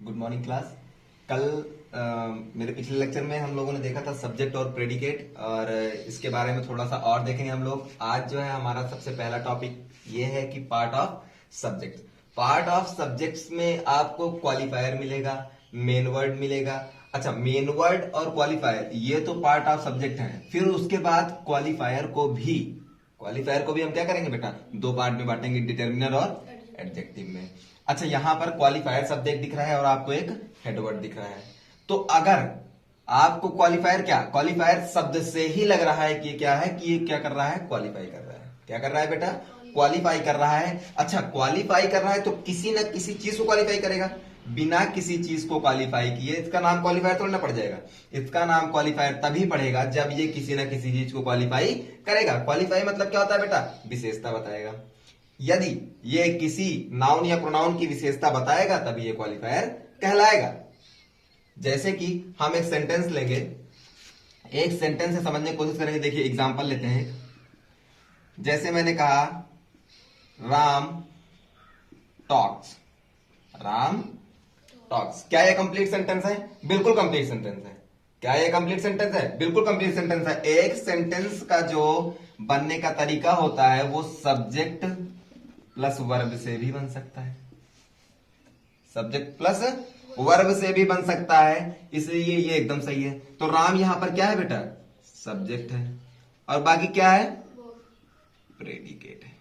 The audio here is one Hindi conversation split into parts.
Good morning class. कल मेरे पिछले लेक्चर में हम लोगों ने देखा था सब्जेक्ट और प्रेडिकेट, और इसके बारे में थोड़ा सा और देखेंगे हम लोग। आज जो है हमारा सबसे पहला टॉपिक ये है कि part of subject. Part of subjects में आपको क्वालिफायर मिलेगा, मेन वर्ड मिलेगा। अच्छा, मेन वर्ड और क्वालिफायर ये तो पार्ट ऑफ सब्जेक्ट है। फिर उसके बाद क्वालिफायर को भी हम क्या करेंगे बेटा, दो पार्ट में बांटेंगे, डिटर्मिनर और एडजेक्टिव में। अच्छा, यहां पर क्वालिफायर शब्द एक दिख रहा है और आपको एक हेडवर्ड दिख रहा है। तो अगर आपको क्वालिफायर शब्द से ही लग रहा है कि ये क्या है, कि ये क्या कर रहा है, क्वालिफाई कर रहा है। क्या कर रहा है बेटा, क्वालिफाई कर रहा है। अच्छा, क्वालिफाई कर रहा है तो किसी ना किसी चीज को क्वालिफाई करेगा। बिना किसी चीज को क्वालिफाई किए इसका नाम क्वालिफायर थोड़ा ना पड़ जाएगा। इसका नाम क्वालिफायर तभी पड़ेगा जब ये किसी ना किसी चीज को क्वालिफाई करेगा। क्वालिफाई मतलब क्या होता है बेटा, विशेषता बताएगा। यदि ये किसी नाउन या प्रोनाउन की विशेषता बताएगा तभी ये क्वालिफायर कहलाएगा। जैसे कि हम एक सेंटेंस लेंगे, एक सेंटेंस से समझने की कोशिश करेंगे। देखिए एग्जांपल लेते हैं। जैसे मैंने कहा राम टॉक्स। राम टॉक्स, क्या ये कंप्लीट सेंटेंस है? बिल्कुल कंप्लीट सेंटेंस है। क्या ये कंप्लीट सेंटेंस है? बिल्कुल कंप्लीट सेंटेंस है। एक सेंटेंस का जो बनने का तरीका होता है वो सब्जेक्ट प्लस वर्ब से भी बन सकता है। सब्जेक्ट प्लस वर्ब से भी बन सकता है, इसलिए ये एकदम सही है। तो राम यहां पर क्या है बेटा, सब्जेक्ट है, और बाकी क्या है, प्रेडिकेट है।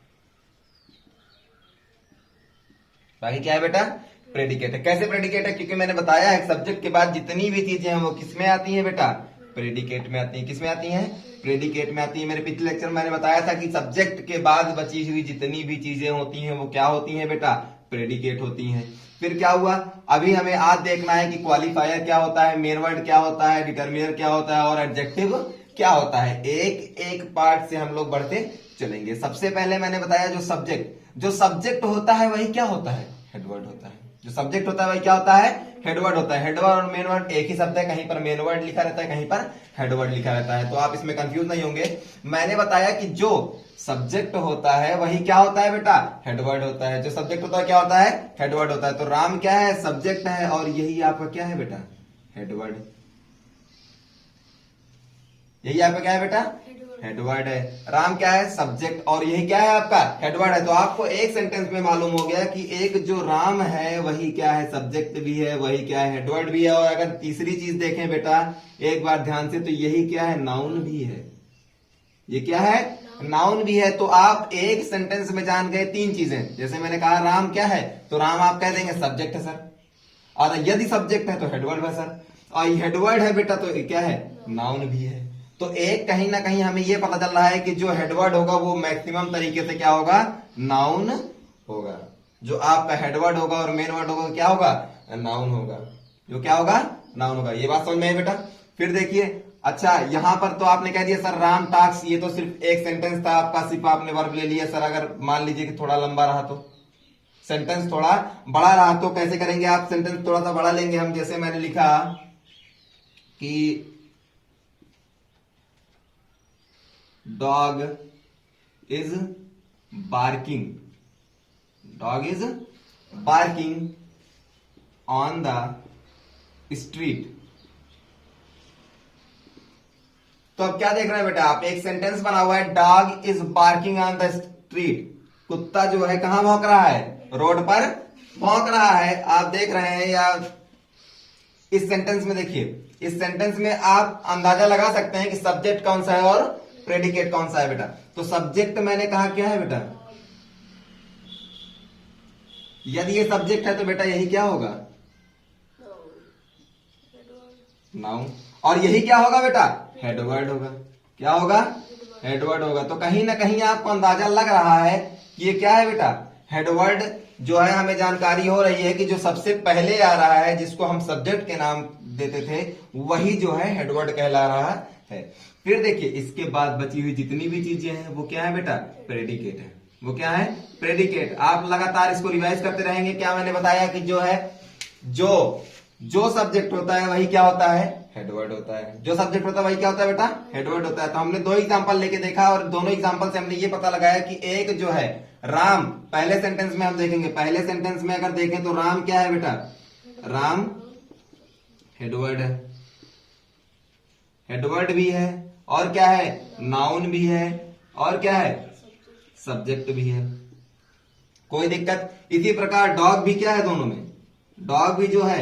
बाकी क्या है बेटा, प्रेडिकेट है। कैसे प्रेडिकेट है? क्योंकि मैंने बताया है सब्जेक्ट के बाद जितनी भी चीजें हैं वो किसमें आती हैं बेटा, प्रेडिकेट में आती हैं। किसमें आती हैं, प्रेडिकेट में आती है। मेरे पिछले लेक्चर में मैंने बताया था कि सब्जेक्ट के बाद बची हुई जितनी भी चीजें होती हैं वो क्या होती हैं बेटा, प्रेडिकेट होती हैं। फिर क्या हुआ, अभी हमें आज देखना है कि क्वालिफायर क्या होता है, मेन वर्ड क्या होता है, डिटर्मिनर क्या होता है और एडजेक्टिव क्या होता है। एक एक पार्ट से हम लोग बढ़ते चलेंगे। सबसे पहले मैंने बताया जो सब्जेक्ट होता है वही क्या होता है, हेडवर्ड होता है। जो सब्जेक्ट होता है वही क्या होता है, हेडवर्ड होता है। हेडवर्ड और मेन वर्ड एक ही शब्द है, कहीं पर मेन वर्ड लिखा रहता है, कहीं पर हेडवर्ड लिखा रहता है। तो आप इसमें कंफ्यूज नहीं होंगे। मैंने बताया कि जो सब्जेक्ट होता है वही क्या होता है बेटा, हेडवर्ड होता है। जो सब्जेक्ट होता है क्या होता है, हेडवर्ड होता है। तो राम क्या है, सब्जेक्ट है, और यही आपका क्या है बेटा, हेडवर्ड। यही आपका क्या है बेटा, हेडवर्ड है। राम क्या है, सब्जेक्ट, और यही क्या है आपका, हेडवर्ड है। तो आपको एक सेंटेंस में मालूम हो गया कि एक जो राम है वही क्या है, सब्जेक्ट भी है, वही क्या है, हेडवर्ड भी है। और अगर तीसरी चीज देखें बेटा एक बार ध्यान से, तो यही क्या है, नाउन भी है। ये क्या है, नाउन भी है। तो आप एक सेंटेंस में जान गए तीन चीजें। जैसे मैंने कहा राम क्या है, तो राम आप कह देंगे सब्जेक्ट है सर, और यदि सब्जेक्ट है तो हेडवर्ड है सर, और हेडवर्ड है बेटा तो क्या है, नाउन भी है। तो एक कहीं ना कहीं हमें यह पता चल रहा है कि जो हेडवर्ड होगा वो मैक्सिमम तरीके से क्या होगा, नाउन होगा। जो आपका हेडवर्ड होगा और मेन वर्ड होगा क्या होगा, नाउन होगा। जो क्या होगा, नाउन होगा। ये बात समझ में आई बेटा। फिर देखिए, अच्छा यहां पर तो आपने कह दिया सर राम टास्क, ये तो सिर्फ एक सेंटेंस था आपका, सिर्फ आपने वर्ब ले लिया सर। अगर मान लीजिए कि थोड़ा लंबा रहा तो, सेंटेंस थोड़ा बड़ा रहा तो कैसे करेंगे आप, सेंटेंस थोड़ा सा बड़ा लेंगे हम। जैसे मैंने लिखा कि dog is barking, dog is barking on the street. तो अब क्या देख रहे हैं बेटा आप, एक सेंटेंस बना हुआ है, dog is barking on the street. कुत्ता जो है कहां भौंक रहा है, रोड पर भौंक रहा है। आप देख रहे हैं, या इस सेंटेंस में देखिए, इस सेंटेंस में आप अंदाजा लगा सकते हैं कि सब्जेक्ट कौन सा है और प्रेडिकेट कौन सा है बेटा। तो सब्जेक्ट मैंने कहा क्या है बेटा, यदि ये सब्जेक्ट है तो बेटा यही क्या होगा, नाउन। और यही क्या होगा बेटा, हेडवर्ड होगा। क्या होगा, हेडवर्ड होगा। तो कहीं ना कहीं आपको अंदाजा लग रहा है कि ये क्या है बेटा, हेडवर्ड जो है। हमें जानकारी हो रही है कि जो सबसे पहले आ रहा है, जिसको हम सब्जेक्ट के नाम देते थे, वही जो है हेडवर्ड कहला रहा है। फिर देखिए इसके बाद बची हुई जितनी भी चीजें हैं वो क्या है बेटा, प्रेडिकेट है। वो क्या है, प्रेडिकेट। आप लगातार इसको रिवाइज करते रहेंगे। क्या मैंने बताया कि जो है, जो सब्जेक्ट होता है वही क्या होता है, हेडवर्ड होता है। जो सब्जेक्ट होता है वही क्या होता है बेटा, हेडवर्ड होता है। तो हमने दो एग्जांपल लेके देखा, और दोनों एग्जांपल से हमने ये पता लगाया कि एक जो है राम, पहले सेंटेंस में हम देखेंगे, पहले सेंटेंस में अगर देखें तो राम क्या है बेटा, राम हेडवर्ड है, हेडवर्ड भी है, और क्या है, नाउन भी है, और क्या है, सब्जेक्ट भी है। कोई दिक्कत? इसी प्रकार डॉग भी क्या है, दोनों में डॉग भी जो है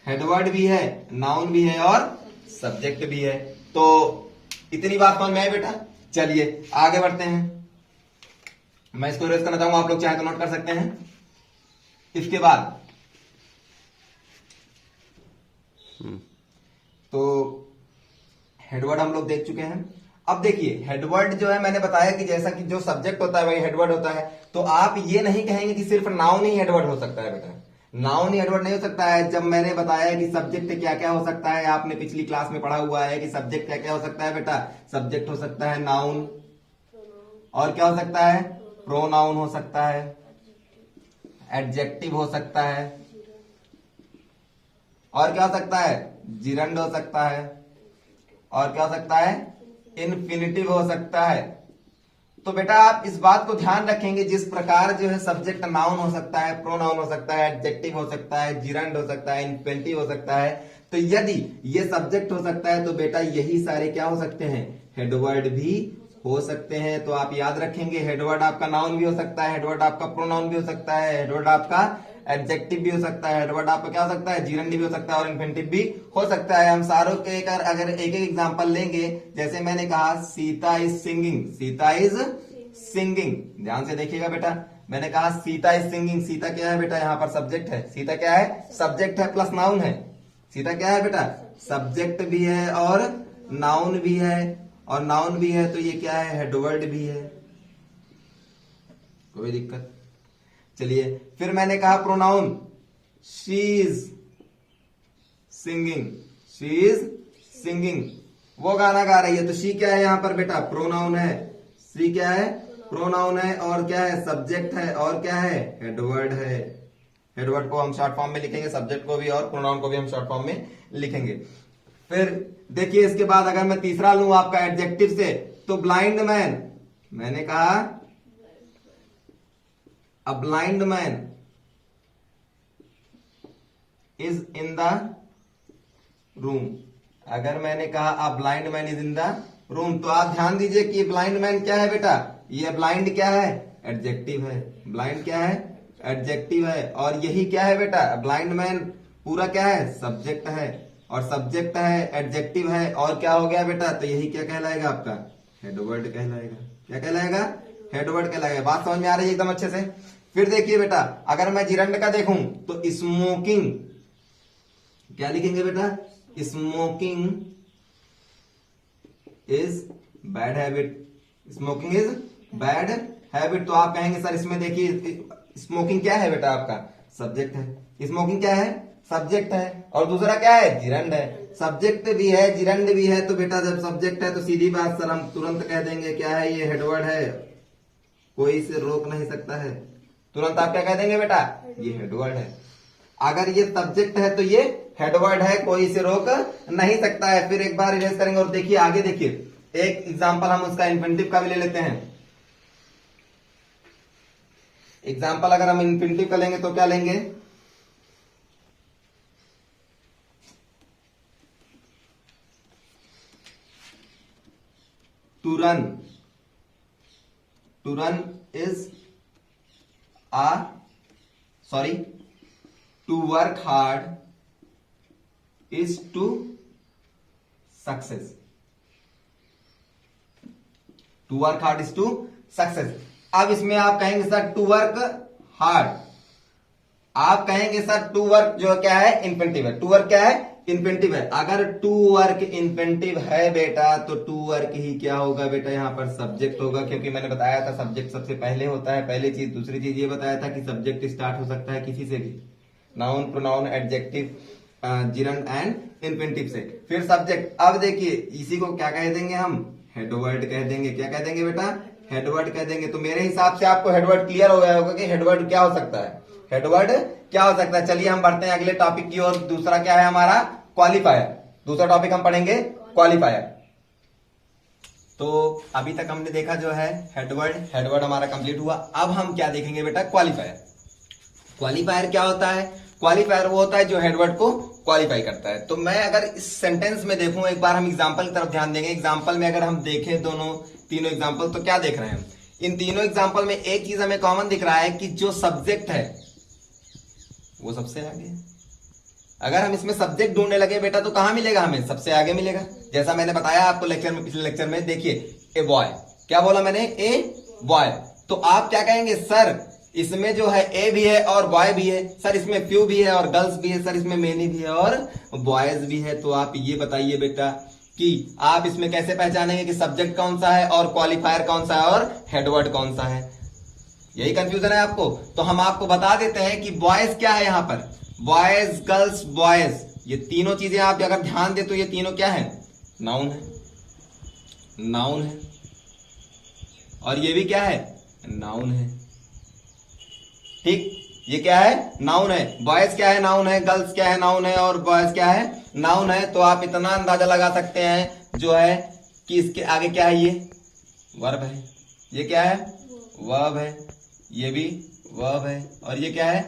हेडवर्ड भी है, नाउन भी है, और सब्जेक्ट भी है। तो इतनी बात समझ में आई बेटा? चलिए आगे बढ़ते हैं। मैं इसको इरेज करना चाहूंगा, आप लोग चाहे तो नोट कर सकते हैं। इसके बाद तो हेडवर्ड हम लोग देख चुके हैं। अब देखिए हेडवर्ड जो है, मैंने बताया कि जैसा कि जो सब्जेक्ट होता है वही हेडवर्ड होता है। तो आप ये नहीं कहेंगे कि सिर्फ नाउन ही हेडवर्ड हो सकता है बेटा, नाउन ही हेडवर्ड नहीं हो सकता है। जब मैंने बताया कि सब्जेक्ट क्या क्या हो सकता है, आपने पिछली क्लास में पढ़ा हुआ है कि सब्जेक्ट क्या क्या हो सकता है बेटा। सब्जेक्ट हो सकता है नाउन, और क्या हो सकता है, प्रोनाउन हो सकता है, एडजेक्टिव हो सकता है, और क्या हो सकता है, जिरंड हो सकता है, और क्या हो सकता है, इन्फिनिटिव हो सकता है। तो बेटा आप इस बात को ध्यान रखेंगे, जिस प्रकार जो है सब्जेक्ट नाउन हो सकता है, प्रोनाउन हो सकता है, एडजेक्टिव हो सकता है, जिरंड हो सकता है, इन्फिनिटिव हो सकता है। तो यदि ये सब्जेक्ट हो सकता है तो बेटा यही सारे क्या हो सकते हैं, हेडवर्ड भी हो सकते हैं। तो आप याद रखेंगे हेडवर्ड आपका नाउन भी हो सकता है, हेडवर्ड आपका प्रोनाउन भी हो सकता है, हेडवर्ड आपका एडजेक्टिव भी हो सकता है, हेडवर्ड आपका क्या हो सकता है, जिरंड भी हो सकता है, और इन्फिनिटिव भी हो सकता है। हम सारों के अगर एक एक एग्जांपल लेंगे, जैसे मैंने कहा Sita is singing, Sita is singing, ध्यान से देखिएगा बेटा। मैंने कहा सीता इज सिंगिंग, सीता क्या है बेटा, यहां पर सब्जेक्ट है, सीता क्या है, सब्जेक्ट है प्लस नाउन है। सीता क्या है बेटा, सब्जेक्ट भी है और नाउन भी है, और नाउन भी है तो ये क्या है, हेडवर्ड भी है। कोई दिक्कत? चलिए फिर मैंने कहा pronoun, she is singing, she is singing, वो गाना गा रही है। तो शी क्या है यहां पर बेटा, प्रोनाउन है, शी क्या है, प्रोनाउन है, और क्या है, सब्जेक्ट है, और क्या है, हेडवर्ड है। हेडवर्ड को हम शॉर्ट फॉर्म में लिखेंगे, सब्जेक्ट को भी और प्रोनाउन को भी हम शॉर्ट फॉर्म में लिखेंगे। फिर देखिए इसके बाद अगर मैं तीसरा लूं आपका एडजेक्टिव से, तो ब्लाइंड मैन, मैंने कहा अ blind man is in the room. अगर मैंने कहा अ blind man is in the room, तो आप ध्यान दीजिए कि ब्लाइंड मैन क्या है बेटा, ये ब्लाइंड क्या है, एडजेक्टिव है। ब्लाइंड क्या है, एडजेक्टिव है, और यही क्या है बेटा, ब्लाइंड मैन पूरा क्या है, सब्जेक्ट है, और सब्जेक्ट है, एडजेक्टिव है, और क्या हो गया बेटा, तो यही क्या कहलाएगा आपका, हेडवर्ड कहलाएगा। क्या कहलाएगा, हेडवर्ड कहलाएगा। बात समझ में आ रही है एकदम अच्छे से? फिर देखिए बेटा, अगर मैं जिरंड का देखूं तो स्मोकिंग, क्या लिखेंगे बेटा, smoking is bad habit, smoking is bad habit. तो आप कहेंगे सर इसमें देखिए स्मोकिंग क्या है बेटा, आपका सब्जेक्ट है, स्मोकिंग क्या है, सब्जेक्ट है, और दूसरा क्या है, जिरंड है। सब्जेक्ट भी है, जिरंड भी है, तो बेटा जब सब्जेक्ट है तो सीधी बात सर हम तुरंत कह देंगे क्या है, ये हेडवर्ड है, कोई इसे रोक नहीं सकता है। तुरंत आप क्या कह देंगे बेटा, ये हेडवर्ड है। अगर ये सब्जेक्ट है तो ये हेडवर्ड है, कोई इसे रोक नहीं सकता है। फिर एक बार इरेज करेंगे, और देखिए आगे देखिए एक एग्जांपल हम उसका इन्फिनिटिव का भी ले लेते हैं। एग्जांपल अगर हम इन्फिनिटिव का लेंगे तो क्या लेंगे, to run, to run is ah sorry to work hard is to success, to work hard is to success. अब इसमें आप कहेंगे सर टू वर्क हार्ड, आप कहेंगे सर टू वर्क जो क्या है, इन्फिनिटिव है, टू वर्क क्या है, इन्फिनिटिव है। अगर टू वर्क इन्फिनिटिव है बेटा तो टू वर्क ही क्या होगा बेटा, यहां पर सब्जेक्ट होगा, क्योंकि मैंने बताया था सब्जेक्ट सबसे पहले होता है, पहली चीज। दूसरी चीज ये बताया था कि सब्जेक्ट स्टार्ट हो सकता है किसी से भी, noun, pronoun, adjective, gerund and infinitive से। फिर सब्जेक्ट, अब देखिए इसी को क्या कह देंगे हम, हेडवर्ड कह देंगे। क्या कह देंगे बेटा, हेडवर्ड कह देंगे। तो मेरे हिसाब से आपको हेडवर्ड क्लियर हो गया होगा कि हेडवर्ड क्या हो सकता है, हेडवर्ड क्या हो सकता है। चलिए हम बढ़ते हैं अगले टॉपिक की ओर। दूसरा क्या है हमारा, क्वालिफायर। दूसरा टॉपिक हम पढ़ेंगे क्वालिफायर। तो अभी तक हमने देखा जो है हेडवर्ड, हेडवर्ड हमारा कंप्लीट हुआ। अब हम क्या देखेंगे बेटा, क्वालिफायर। क्वालिफायर क्या होता है, क्वालिफायर वो होता है जो हेडवर्ड को क्वालिफाई करता है। तो मैं अगर इस सेंटेंस में देखूं, एक बार हम एग्जांपल की तरफ ध्यान देंगे। एग्जांपल में अगर हम देखें दोनों तीनों एग्जांपल, तो क्या देख रहे हैं? इन तीनों एग्जांपल में एक चीज हमें कॉमन दिख रहा है कि जो सब्जेक्ट है वो सबसे आगे है। अगर हम इसमें सब्जेक्ट ढूंढने लगे बेटा तो कहां मिलेगा? हमें सबसे आगे मिलेगा। जैसा मैंने बताया आपको लेक्चर में, पिछले लेक्चर में, देखिए ए बॉय, क्या बोला मैंने? A boy. तो आप क्या कहेंगे? सर इसमें जो है ए भी है और बॉय भी है। सर इसमें फ्यू भी है और गर्ल्स भी है। सर इसमें मेनी भी है और बॉयज भी है। तो आप ये बताइए बेटा कि आप इसमें कैसे पहचानेंगे कि सब्जेक्ट कौन सा है और क्वालिफायर कौन सा है और हेडवर्ड कौन सा है? यही कंफ्यूजन है आपको। तो हम आपको बता देते हैं कि बॉयज क्या है यहां पर, बॉयज, गर्ल्स, बॉयज, ये तीनों चीजें आप अगर ध्यान दे तो ये तीनों क्या है? नाउन है, नाउन है। और ये भी क्या है? नाउन है। ठीक, ये क्या है? नाउन है। बॉयज क्या है? नाउन है। गर्ल्स क्या है? नाउन है। और बॉयज क्या है? नाउन है। तो आप इतना अंदाजा लगा सकते हैं जो है कि इसके आगे क्या है? ये वर्ब है। ये क्या है? वर्ब है। ये भी वर्ब है। और ये क्या है?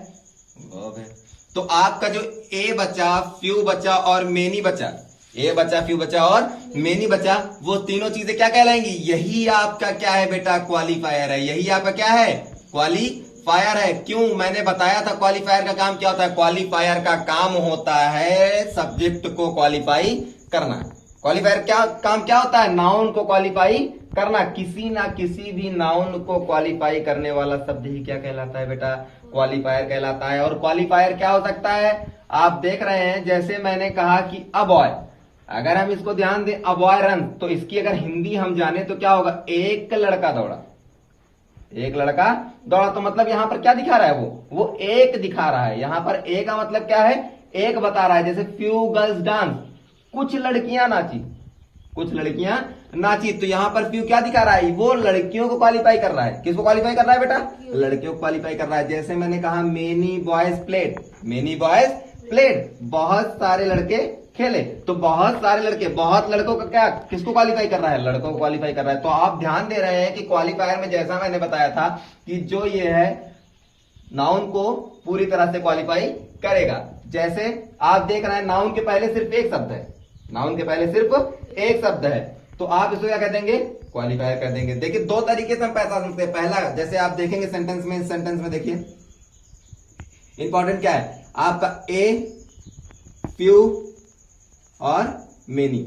वर्ब है। तो आपका जो ए बचा, फ्यू बचा और मेनी बचा, ए बचा, फ्यू बचा और मेनी बचा, वो तीनों चीजें क्या कहलाएंगी? यही आपका क्या है बेटा? क्वालिफायर है। यही आपका क्या है? क्वालिफायर है। क्यों? मैंने बताया था क्वालिफायर का काम क्या होता है। क्वालिफायर का काम होता है सब्जेक्ट को क्वालिफाई करना। क्वालिफायर क्या काम क्या होता है? नाउन को क्वालिफाई करना। किसी ना किसी भी नाउन को क्वालिफाई करने वाला शब्द ही क्या कहलाता है बेटा? क्वालिफायर कहलाता है। और क्वालिफायर क्या हो सकता है? आप देख रहे हैं, जैसे मैंने कहा कि अ बॉय, अगर हम इसको ध्यान दें, अ बॉय रन, तो इसकी अगर हिंदी हम जाने तो क्या होगा? एक लड़का दौड़ा। एक लड़का दौड़ा, तो मतलब यहां पर क्या दिखा रहा है? वो एक दिखा रहा है। यहां पर ए का मतलब क्या है? एक बता रहा है। जैसे फ्यू गर्ल्स डांस, कुछ लड़कियां नाची, कुछ लड़कियां नाची, तो यहां पर फ्यू क्या दिखा रहा है? वो लड़कियों को क्वालिफाई कर रहा है। किसको क्वालिफाई कर रहा है बेटा? लड़कियों को क्वालिफाई कर रहा है। जैसे मैंने कहा many boys played, many boys played, बहुत सारे लड़के खेले, तो बहुत सारे लड़के, बहुत लड़कों का क्या, किसको क्वालिफाई कर रहा है? लड़कों को क्वालिफाई कर रहा है। तो आप ध्यान दे रहे हैं कि क्वालिफायर में जैसा मैंने बताया था कि जो ये है नाउन को पूरी तरह से क्वालिफाई करेगा। जैसे आप देख रहे हैं नाउन के पहले सिर्फ एक शब्द है, नाउन के पहले सिर्फ एक शब्द है, तो आप इसको क्या कह देंगे? क्वालिफायर कर देंगे। देखिए दो तरीके से हम पहचान सकते हैं। पहला, जैसे आप देखेंगे सेंटेंस में, इस सेंटेंस में देखिए इंपॉर्टेंट क्या है आपका? ए, फ्यू और मेनी,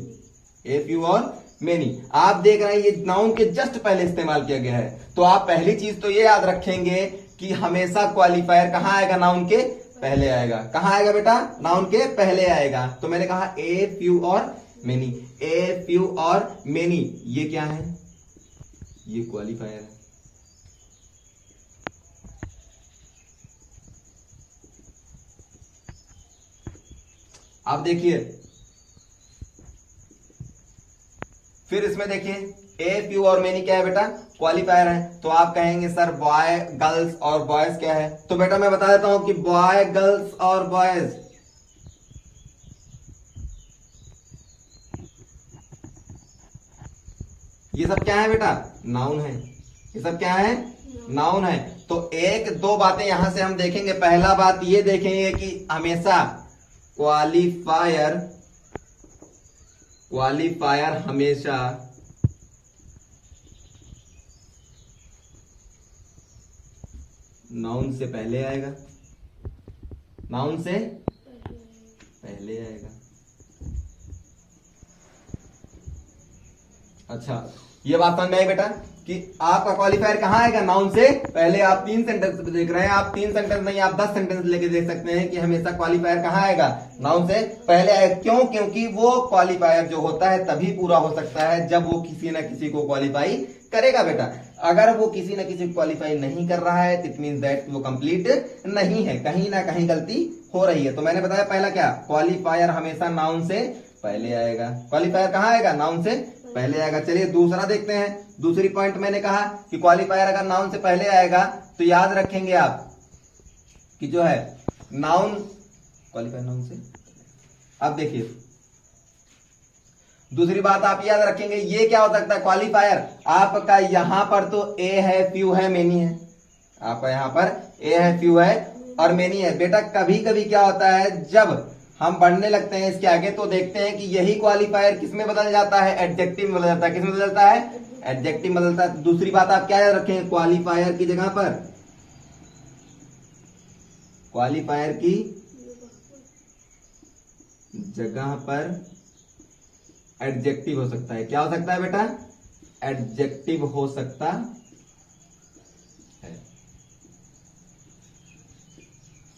ए, फ्यू और मेनी। आप देख रहे हैं ये नाउन के जस्ट पहले इस्तेमाल किया गया है। तो आप पहली चीज तो ये याद रखेंगे कि हमेशा क्वालिफायर कहां आएगा? नाउन के पहले आएगा। कहां आएगा बेटा? नाउन के पहले आएगा। तो मैंने कहा ए, फ्यू और मेनी, ए, फ्यू और मेनी, ये क्या है? ये क्वालिफायर है। आप देखिए, फिर इसमें देखिए ए, फ्यू और मेनी क्या है बेटा? क्वालिफायर है। तो आप कहेंगे सर बॉय, गर्ल्स और बॉयज क्या है? तो बेटा मैं बता देता हूं कि बॉय, गर्ल्स और बॉयज, ये सब क्या है बेटा? नाउन है। ये सब क्या है? नाउन है। तो एक दो बातें यहां से हम देखेंगे। पहला बात ये देखेंगे कि हमेशा क्वालिफायर, क्वालिफायर हमेशा नाउन से पहले आएगा, नाउन से पहले आएगा। अच्छा, ये बात समझ में आई बेटा कि आपका क्वालिफायर कहां आएगा? नाउन से पहले। आप 3 सेंटेंस देख रहे हैं, आप 3 सेंटेंस नहीं, आप 10 सेंटेंस लेके देख सकते हैं कि हमेशा क्वालिफायर कहां आएगा? नाउन से पहले आएगा। क्यों? क्योंकि वो क्वालिफायर जो होता है तभी पूरा हो सकता है जब वो किसी ना किसी को क्वालिफाई करेगा बेटा। अगर वो किसी ना किसी को क्वालिफाई नहीं कर रहा है, इट मींस दैट वो कंप्लीट नहीं है, कहीं ना कहीं गलती हो रही है। तो मैंने बताया पहला क्या? क्वालिफायर हमेशा नाउन से पहले आएगा। क्वालिफायर कहां आएगा? नाउन से पहले आएगा। चलिए दूसरा देखते हैं। दूसरी पॉइंट मैंने कहा कि क्वालिफायर अगर नाउन से पहले आएगा तो याद रखेंगे आप कि जो है नाउन, क्वालिफायर नाउन से, अब देखिए दूसरी बात आप याद रखेंगे, ये क्या हो सकता है? क्वालिफायर आपका यहां पर तो ए है, फ्यू है, मेनी है। आपका यहां पर ए है, फ्यू है और मेनी है। बेटा कभी कभी क्या होता है, जब हम बढ़ने लगते हैं इसके आगे तो देखते हैं कि यही क्वालिफायर किसमें बदल जाता है, एडजेक्टिव में बदल जाता है। किसमें बदल जाता है, एडजेक्टिव में बदलता है। दूसरी बात आप क्या याद रखें, क्वालिफायर की जगह पर, क्वालिफायर की जगह पर एडजेक्टिव हो सकता है। क्या हो सकता है बेटा, एडजेक्टिव हो सकता है।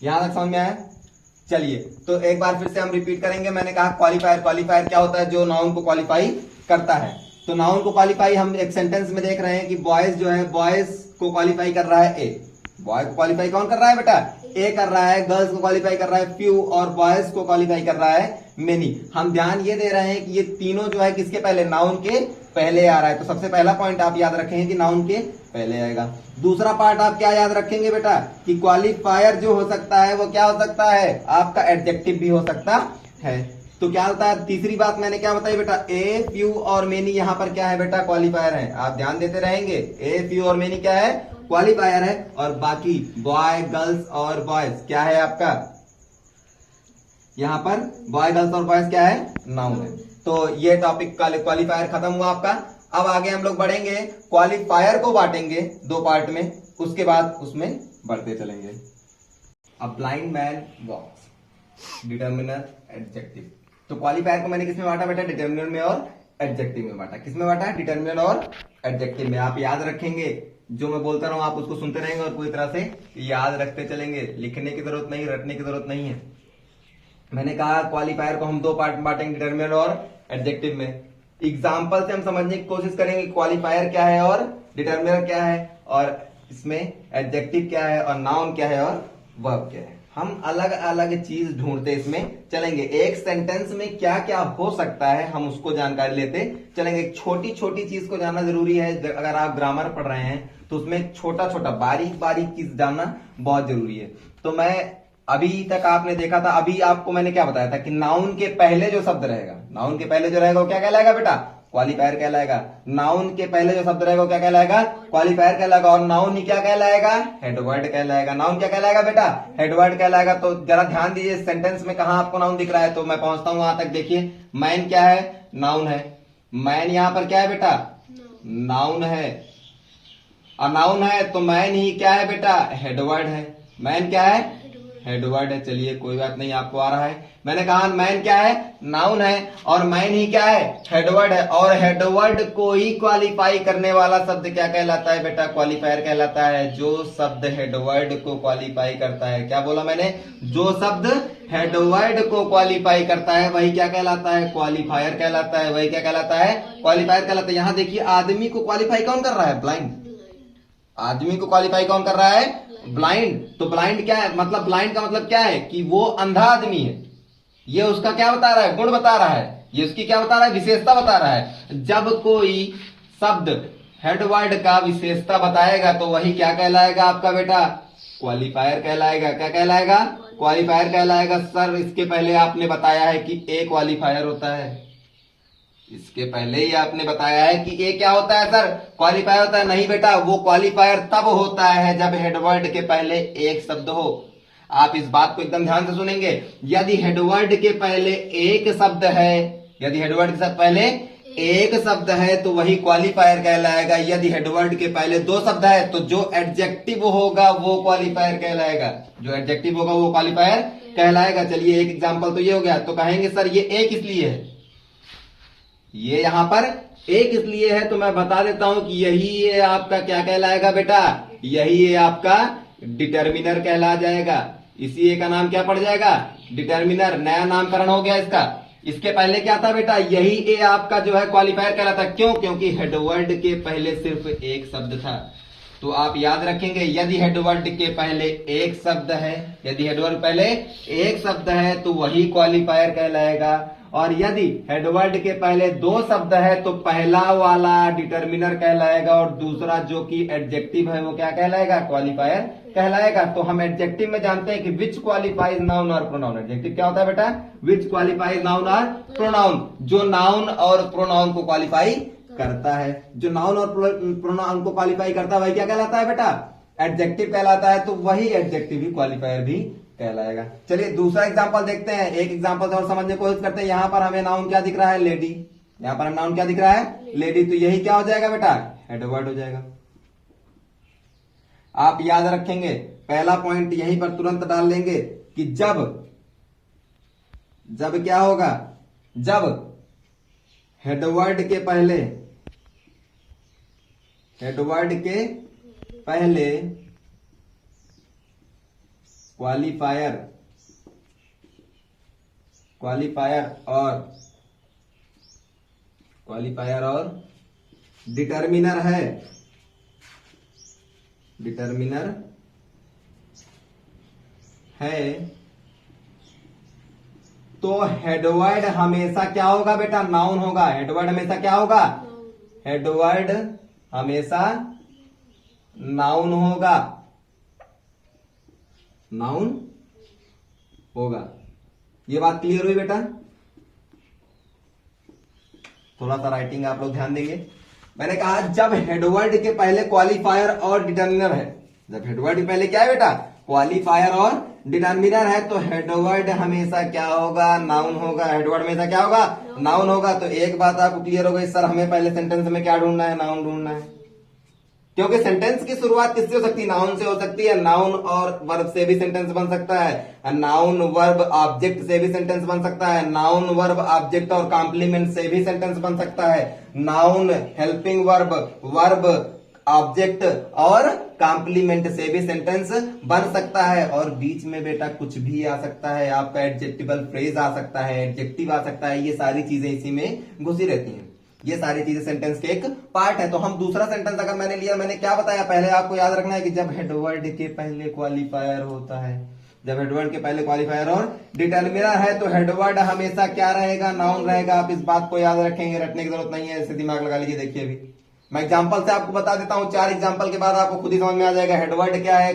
यहां तक समझ में आया। चलिए तो एक बार फिर से हम रिपीट करेंगे। मैंने कहा क्वालिफायर, क्वालिफायर क्या होता है, जो नाउन को क्वालिफाई करता है। तो नाउन को क्वालिफाई हम एक सेंटेंस में देख रहे हैं कि बॉयज जो है, बॉयज को क्वालिफाई कर रहा है ए। बॉय को क्वालिफाई कौन कर रहा है बेटा, ए कर रहा है। गर्ल्स को क्वालिफाई कर रहा है फ्यू, और बॉयज को क्वालिफाई कर रहा है मेनी। हम ध्यान ये दे रहे हैं कि ये तीनों जो है किसके पहले, नाउन के पहले आ रहा है। तो सबसे पहला पॉइंट आप याद रखेंगे कि नाउन के पहले आएगा। दूसरा पार्ट आप क्या याद रखेंगे बेटा, कि क्वालिफायर जो हो सकता है वो क्या हो सकता है, आपका एडजेक्टिव भी हो सकता है। तो क्या होता है, तीसरी बात मैंने क्या बताई बेटा, ए फ्यू और मेनी यहां पर क्या है बेटा, क्वालिफायर है। आप ध्यान देते रहेंगे, ए फ्यू और मेनी क्या है, क्वालिफायर है। और बाकी बॉय गर्ल्स और बॉयज क्या है आपका, यहां पर बॉय गर्ल्स और बॉयज क्या है, नाउन है। तो ये टॉपिक क्वालिफायर खत्म हुआ आपका। अब आगे हम लोग बढ़ेंगे, क्वालिफायर को बांटेंगे दो पार्ट में, उसके बाद उसमें बढ़ते चलेंगे। A blind man walks, determiner, adjective. तो क्वालिफायर को मैंने किसमें बांटा बेटा, डिटर्मिनर में और एडजेक्टिव में बांटा। किसमें बांटा, डिटर्मिनर और एडजेक्टिव में। आप याद रखेंगे, जो मैं बोलता रहूं आप उसको सुनते रहेंगे और पूरी तरह से याद रखते चलेंगे। लिखने की जरूरत नहीं, रटने की जरूरत नहीं है। मैंने कहा क्वालिफायर को हम दो पार्ट में बांटेंगे, डिटर्मिनर और एडजेक्टिव में। एग्जाम्पल से हम समझने की कोशिश करेंगे क्वालिफायर क्या है और डिटर्मिनर क्या है, और इसमें एडजेक्टिव क्या है और नाउन क्या है और वर्ब क्या है। हम अलग अलग चीज ढूंढते इसमें चलेंगे। एक सेंटेंस में क्या क्या हो सकता है हम उसको जानकारी लेते चलेंगे। छोटी छोटी चीज को जानना जरूरी है। अगर आप ग्रामर पढ़ रहे हैं तो उसमें छोटा छोटा बारीक बारीक चीज जानना बहुत जरूरी है। तो मैं अभी तक आपने देखा था, अभी आपको मैंने क्या बताया था कि नाउन के पहले जो शब्द रहेगा, नाउन के पहले जो रहेगा वो क्या कहलाएगा बेटा, क्वालिफायर कहलाएगा। नाउन के पहले जो शब्द रहेगा वो क्या कहलाएगा, क्वालिफायर कहलाएगा। और नाउन ही क्या कहलाएगा, हेडवर्ड कहलाएगा। नाउन क्या कहलाएगा बेटा, हेडवर्ड कहलाएगा। तो जरा ध्यान दीजिए सेंटेंस में कहां आपको नाउन दिख रहा है। तो मैं पहुंचता हूं वहां तक। देखिए मैन क्या है, नाउन है। मैन यहां पर क्या है बेटा, नाउन है। और नाउन है तो मैन ही क्या है बेटा, हेडवर्ड है। मैन क्या है, हेडवर्ड है। चलिए कोई बात नहीं, आपको आ रहा है। मैंने कहा मैन क्या है, नाउन है, और मैन ही क्या है, हेडवर्ड है। और हेडवर्ड को ही क्वालिफाई करने वाला शब्द क्या कहलाता है बेटा, क्वालिफायर कहलाता है। जो शब्द हेडवर्ड को क्वालिफाई करता है, क्या बोला मैंने, जो शब्द हेडवर्ड को क्वालिफाई करता है वही क्या कहलाता है, क्वालिफायर कहलाता है। वही क्या कहलाता है, क्वालिफायर कहलाता है। यहां देखिए आदमी को क्वालिफाई कौन कर रहा है, ब्लाइंड। आदमी को क्वालिफाई कौन कर रहा है, ब्लाइंड। तो ब्लाइंड क्या है, मतलब ब्लाइंड का मतलब क्या है कि वो अंधा आदमी है। ये उसका क्या बता रहा है, गुण बता रहा है। ये उसकी क्या बता रहा है, विशेषता बता रहा है। जब कोई शब्द हेडवर्ड का विशेषता बताएगा तो वही क्या कहलाएगा आपका बेटा, क्वालिफायर कहलाएगा। क्या कहलाएगा, क्वालिफायर कहलाएगा। सर इसके पहले आपने बताया है कि ए क्वालिफायर होता है। इसके पहले ही आपने बताया है कि ए क्या होता है सर, क्वालिफायर होता है। नहीं बेटा, वो क्वालिफायर तब होता है जब हेडवर्ड के पहले एक शब्द हो। आप इस बात को एकदम ध्यान से सुनेंगे। यदि हेडवर्ड के पहले एक शब्द है, यदि हेडवर्ड के साथ पहले एक शब्द है तो वही क्वालिफायर कहलाएगा। यदि हेडवर्ड के पहले दो शब्द है तो जो एडजेक्टिव होगा वो क्वालिफायर कहलाएगा। जो एडजेक्टिव होगा वो क्वालिफायर कहलाएगा। चलिए एक एग्जाम्पल तो ये हो गया। तो कहेंगे सर ये एक इसलिए है, ये यहां पर एक इसलिए है, तो मैं बता देता हूं कि यही है आपका क्या कहलाएगा बेटा, यही है आपका डिटर्मिनर कहला जाएगा। इसी ए का नाम क्या पड़ जाएगा, डिटर्मिनर। नया नामकरण हो गया इसका। इसके पहले क्या था बेटा, यही ए आपका जो है क्वालिफायर कहलाता। क्यों, क्योंकि हेडवर्ड के पहले सिर्फ एक शब्द था। तो आप याद रखेंगे, यदि हेडवर्ड के पहले एक शब्द है, यदि हेडवर्ड पहले एक शब्द है तो वही क्वालिफायर कहलाएगा। और यदि हेडवर्ड के पहले दो शब्द है तो पहला वाला डिटर्मिनर कहलाएगा और दूसरा जो कि एडजेक्टिव है वो क्या कहलाएगा, क्वालिफायर कहलाएगा। तो हम एडजेक्टिव में जानते हैं कि विच क्वालिफाइज नाउन और प्रोनाउन। एडजेक्टिव क्या होता है बेटा, विच क्वालिफाइज नाउन और प्रोनाउन। जो नाउन और प्रोनाउन को क्वालिफाई करता है, जो नाउन और प्रोनाउन को क्वालिफाई करता है वही क्या कहलाता है बेटा, एडजेक्टिव कहलाता है, तो वही एडजेक्टिव ही क्वालिफायर भी कहलाएगा। चलिए दूसरा एग्जांपल देखते हैं, एक एग्जांपल से और समझने की कोशिश करते हैं। यहां पर हमें नाउन क्या दिख रहा है? लेडी। यहां पर नाउन क्या दिख रहा है? लेडी। तो यही क्या हो जाएगा बेटा? हेडवर्ड हो जाएगा। आप याद रखेंगे, पहला पॉइंट यहीं पर तुरंत डाल लेंगे कि जब क्या होगा? जब हेडवर्ड के पहले क्वालिफायर और डिटर्मिनर है तो हेडवर्ड हमेशा क्या होगा बेटा? नाउन होगा। हेडवर्ड हमेशा क्या होगा? हेडवर्ड हमेशा नाउन होगा। नाउन होगा। ये बात क्लियर हुई बेटा? थोड़ा सा राइटिंग आप लोग ध्यान देंगे। मैंने कहा जब हेडवर्ड के पहले क्वालिफायर और डिटर्मिनर है, जब हेडवर्ड के पहले क्या है बेटा? क्वालिफायर और डिटर्मिनर है, तो हेडवर्ड हमेशा क्या होगा? नाउन होगा। हेडवर्ड हमेशा क्या होगा? नाउन होगा। तो एक बात आपको क्लियर हो गई, सर हमें पहले सेंटेंस में क्या ढूंढना है? नाउन ढूंढना है। क्योंकि सेंटेंस की शुरुआत किससे हो सकती है? नाउन से हो सकती है। नाउन और वर्ब से भी सेंटेंस बन सकता है। नाउन वर्ब ऑब्जेक्ट से भी सेंटेंस बन सकता है। नाउन वर्ब ऑब्जेक्ट और कॉम्प्लीमेंट से भी सेंटेंस बन सकता है। नाउन हेल्पिंग वर्ब ऑब्जेक्ट और कॉम्प्लीमेंट से भी सेंटेंस बन सकता है। और बीच में बेटा कुछ भी आ सकता है। आपका एडजेक्टिवल फ्रेज आ सकता है, एडजेक्टिव आ सकता है। ये सारी चीजें इसी में घुसी रहती हैं। ये सारी चीजें सेंटेंस के एक पार्ट है। तो हम दूसरा सेंटेंस अगर मैंने लिया, मैंने क्या बताया? पहले आपको याद रखना है कि जब हेडवर्ड के पहले क्वालिफायर होता है, जब हेडवर्ड के पहले क्वालिफायर और डिटर्मिनर है, तो हेडवर्ड हमेशा क्या रहेगा? नाउन रहेगा। आप इस बात को याद रखेंगे, रटने की जरूरत नहीं है, ऐसे दिमाग लगा लीजिए। देखिए अभी मैं एग्जाम्पल से आपको बता देता हूं, 4 एग्जाम्पल के बाद आपको खुद ही समझ में आ जाएगा हेडवर्ड क्या है,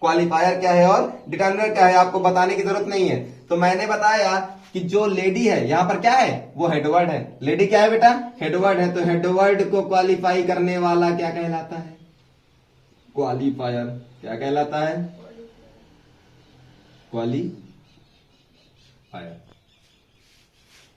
क्वालिफायर क्या है और डिटर्मिनर क्या है। आपको बताने की जरूरत नहीं है। तो मैंने बताया कि जो लेडी है यहां पर क्या है? वो हेडवर्ड है। लेडी क्या है बेटा? हेडवर्ड है। तो हेडवर्ड को क्वालिफाई करने वाला क्या कहलाता है? क्वालिफायर। क्या कहलाता है? क्वालिफायर।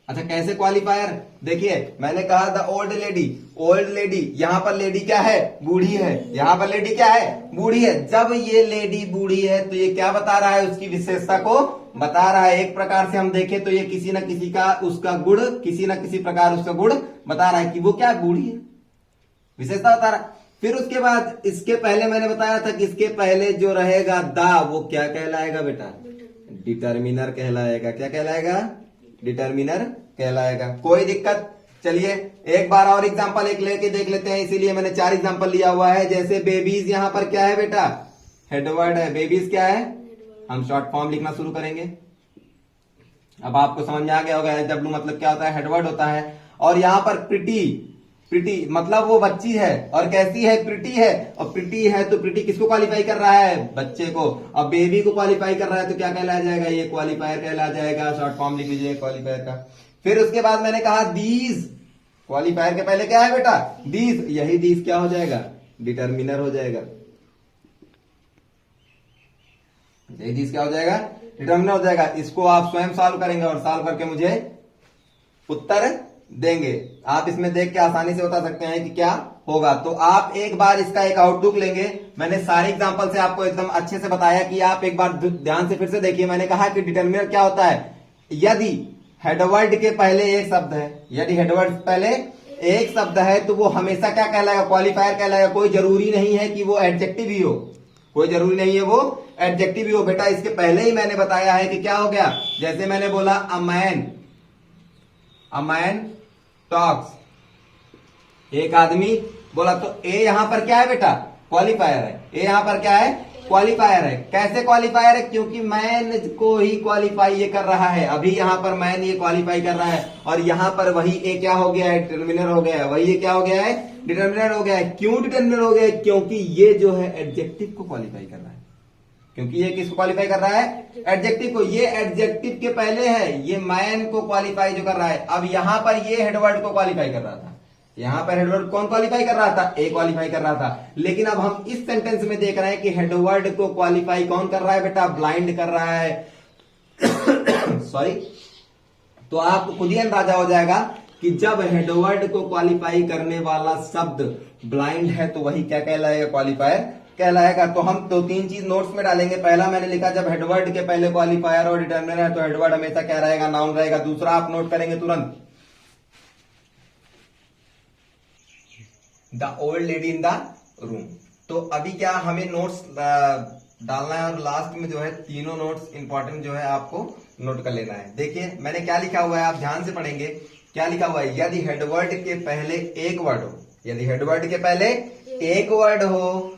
अच्छा कैसे क्वालिफायर? देखिए मैंने कहा द ओल्ड लेडी, यहां पर लेडी क्या है? बूढ़ी है। यहां पर लेडी क्या है? बूढ़ी है। जब ये लेडी बूढ़ी है तो ये क्या बता रहा है? उसकी विशेषता को बता रहा है। एक प्रकार से हम देखें तो ये किसी न किसी का उसका गुण, किसी न किसी प्रकार उसका गुण बता रहा है कि वो क्या बूढ़ी है, विशेषता बता रहा है। फिर उसके बाद इसके पहले मैंने बताया था कि इसके पहले जो रहेगा दा, वो क्या कहलाएगा बेटा? डिटर्मिनर कहलाएगा। क्या कहलाएगा? डिटर्मिनर कहलाएगा। कोई दिक्कत? चलिए एक बार और एग्जांपल एक लेके देख लेते हैं। इसीलिए मैंने 4 एग्जांपल लिया हुआ है। जैसे बेबीज, यहां पर क्या है बेटा? हेडवर्ड है। बेबीज क्या है? हम शॉर्ट फॉर्म लिखना शुरू करेंगे। अब आपको समझ में आ गया होगा डब्ल्यू मतलब क्या होता है? हेडवर्ड होता है। और यहां पर प्रिटी मतलब वो बच्ची है। और कैसी है? प्रिटी है। और प्रिटी है तो प्रिटी किसको क्वालिफाई कर रहा है? बच्चे को। अब बेबी को क्वालिफाई कर रहा है तो क्या कहला जाएगा? ये क्वालिफायर कहला जाएगा। शॉर्ट फॉर्म लिख लीजिए क्वालिफायर का। फिर उसके बाद मैंने कहा दीज, क्वालिफायर के पहले क्या है बेटा? दीज। यही दीज क्या हो जाएगा? डिटर्मिनर हो जाएगा। यही दीज क्या हो जाएगा? डिटर्मिनर हो जाएगा। इसको आप स्वयं सॉल्व करेंगे और सॉल्व करके मुझे उत्तर देंगे। आप इसमें देख के आसानी से बता सकते हैं कि क्या होगा। तो आप एक बार इसका एक आउटलुक लेंगे। मैंने सारे एग्जांपल से आपको एकदम अच्छे से बताया कि आप एक बार ध्यान से फिर से देखिए। मैंने कहा कि डिटर्मिनर क्या होता है? यदि हेडवर्ड के पहले एक शब्द है, यदि हेडवर्ड पहले एक शब्द है तो वो हमेशा क्या कहलाएगा? क्वालिफायर कहलाएगा। कोई जरूरी नहीं है कि वो एडजेक्टिव ही हो, कोई जरूरी नहीं है वो एडजेक्टिव ही हो। बेटा इसके पहले ही मैंने बताया है कि क्या हो गया? जैसे मैंने बोला अ मैन टॉक्स, एक आदमी बोला, तो ए यहां पर क्या है बेटा? क्वालिफायर है। ए यहां पर क्या है? क्वालिफायर है। कैसे क्वालिफायर है? क्योंकि मैन को ही क्वालिफाई ये कर रहा है। अभी यहां पर मैन ये क्वालिफाई कर रहा है और यहां पर वही ए क्या हो गया है? डिटर्मिनर हो गया है। वही ये क्या हो गया है? डिटर्मिनर हो गया है। क्यों डिटर्मिनर हो गया है? क्योंकि ये जो है एडजेक्टिव को क्वालिफाई कर रहा है। क्योंकि ये किसको क्वालिफाई कर रहा है? एडजेक्टिव को। ये एडजेक्टिव के पहले है, ये मैन को क्वालिफाई जो कर रहा है। अब यहां पर ये हेडवर्ड को क्वालिफाई कर रहा था। यहां पर हेडवर्ड कौन क्वालिफाई कर रहा था? ए क्वालिफाई कर रहा था। लेकिन अब हम इस सेंटेंस में देख रहे हैं कि हेडवर्ड को क्वालिफाई कौन कर रहा है बेटा? ब्लाइंड कर रहा है। सॉरी। तो आपको खुद ही अंदाजा हो जाएगा कि जब हेडवर्ड को क्वालिफाई करने वाला शब्द ब्लाइंड है तो वही क्या कहलाएगा? क्वालिफायर कहलाएगा। तो हम दो तीन चीज नोट्स में डालेंगे। पहला मैंने लिखा जब हेडवर्ड के पहले क्वालिफायर और डिटर्मिनर है तो हेडवर्ड हमेशा क्या रहेगा? नाउन रहेगा। दूसरा आप नोट करेंगे तुरंत, the old lady in the room. तो अभी क्या हमें नोट्स डालना है और लास्ट में जो है तीनों नोट्स इंपॉर्टेंट जो है आपको नोट कर लेना है। देखिए मैंने क्या लिखा हुआ है, आप ध्यान से पढ़ेंगे। क्या लिखा हुआ है? यदि हेडवर्ड के पहले एक वर्ड हो, यदि हेडवर्ड के पहले एक वर्ड हो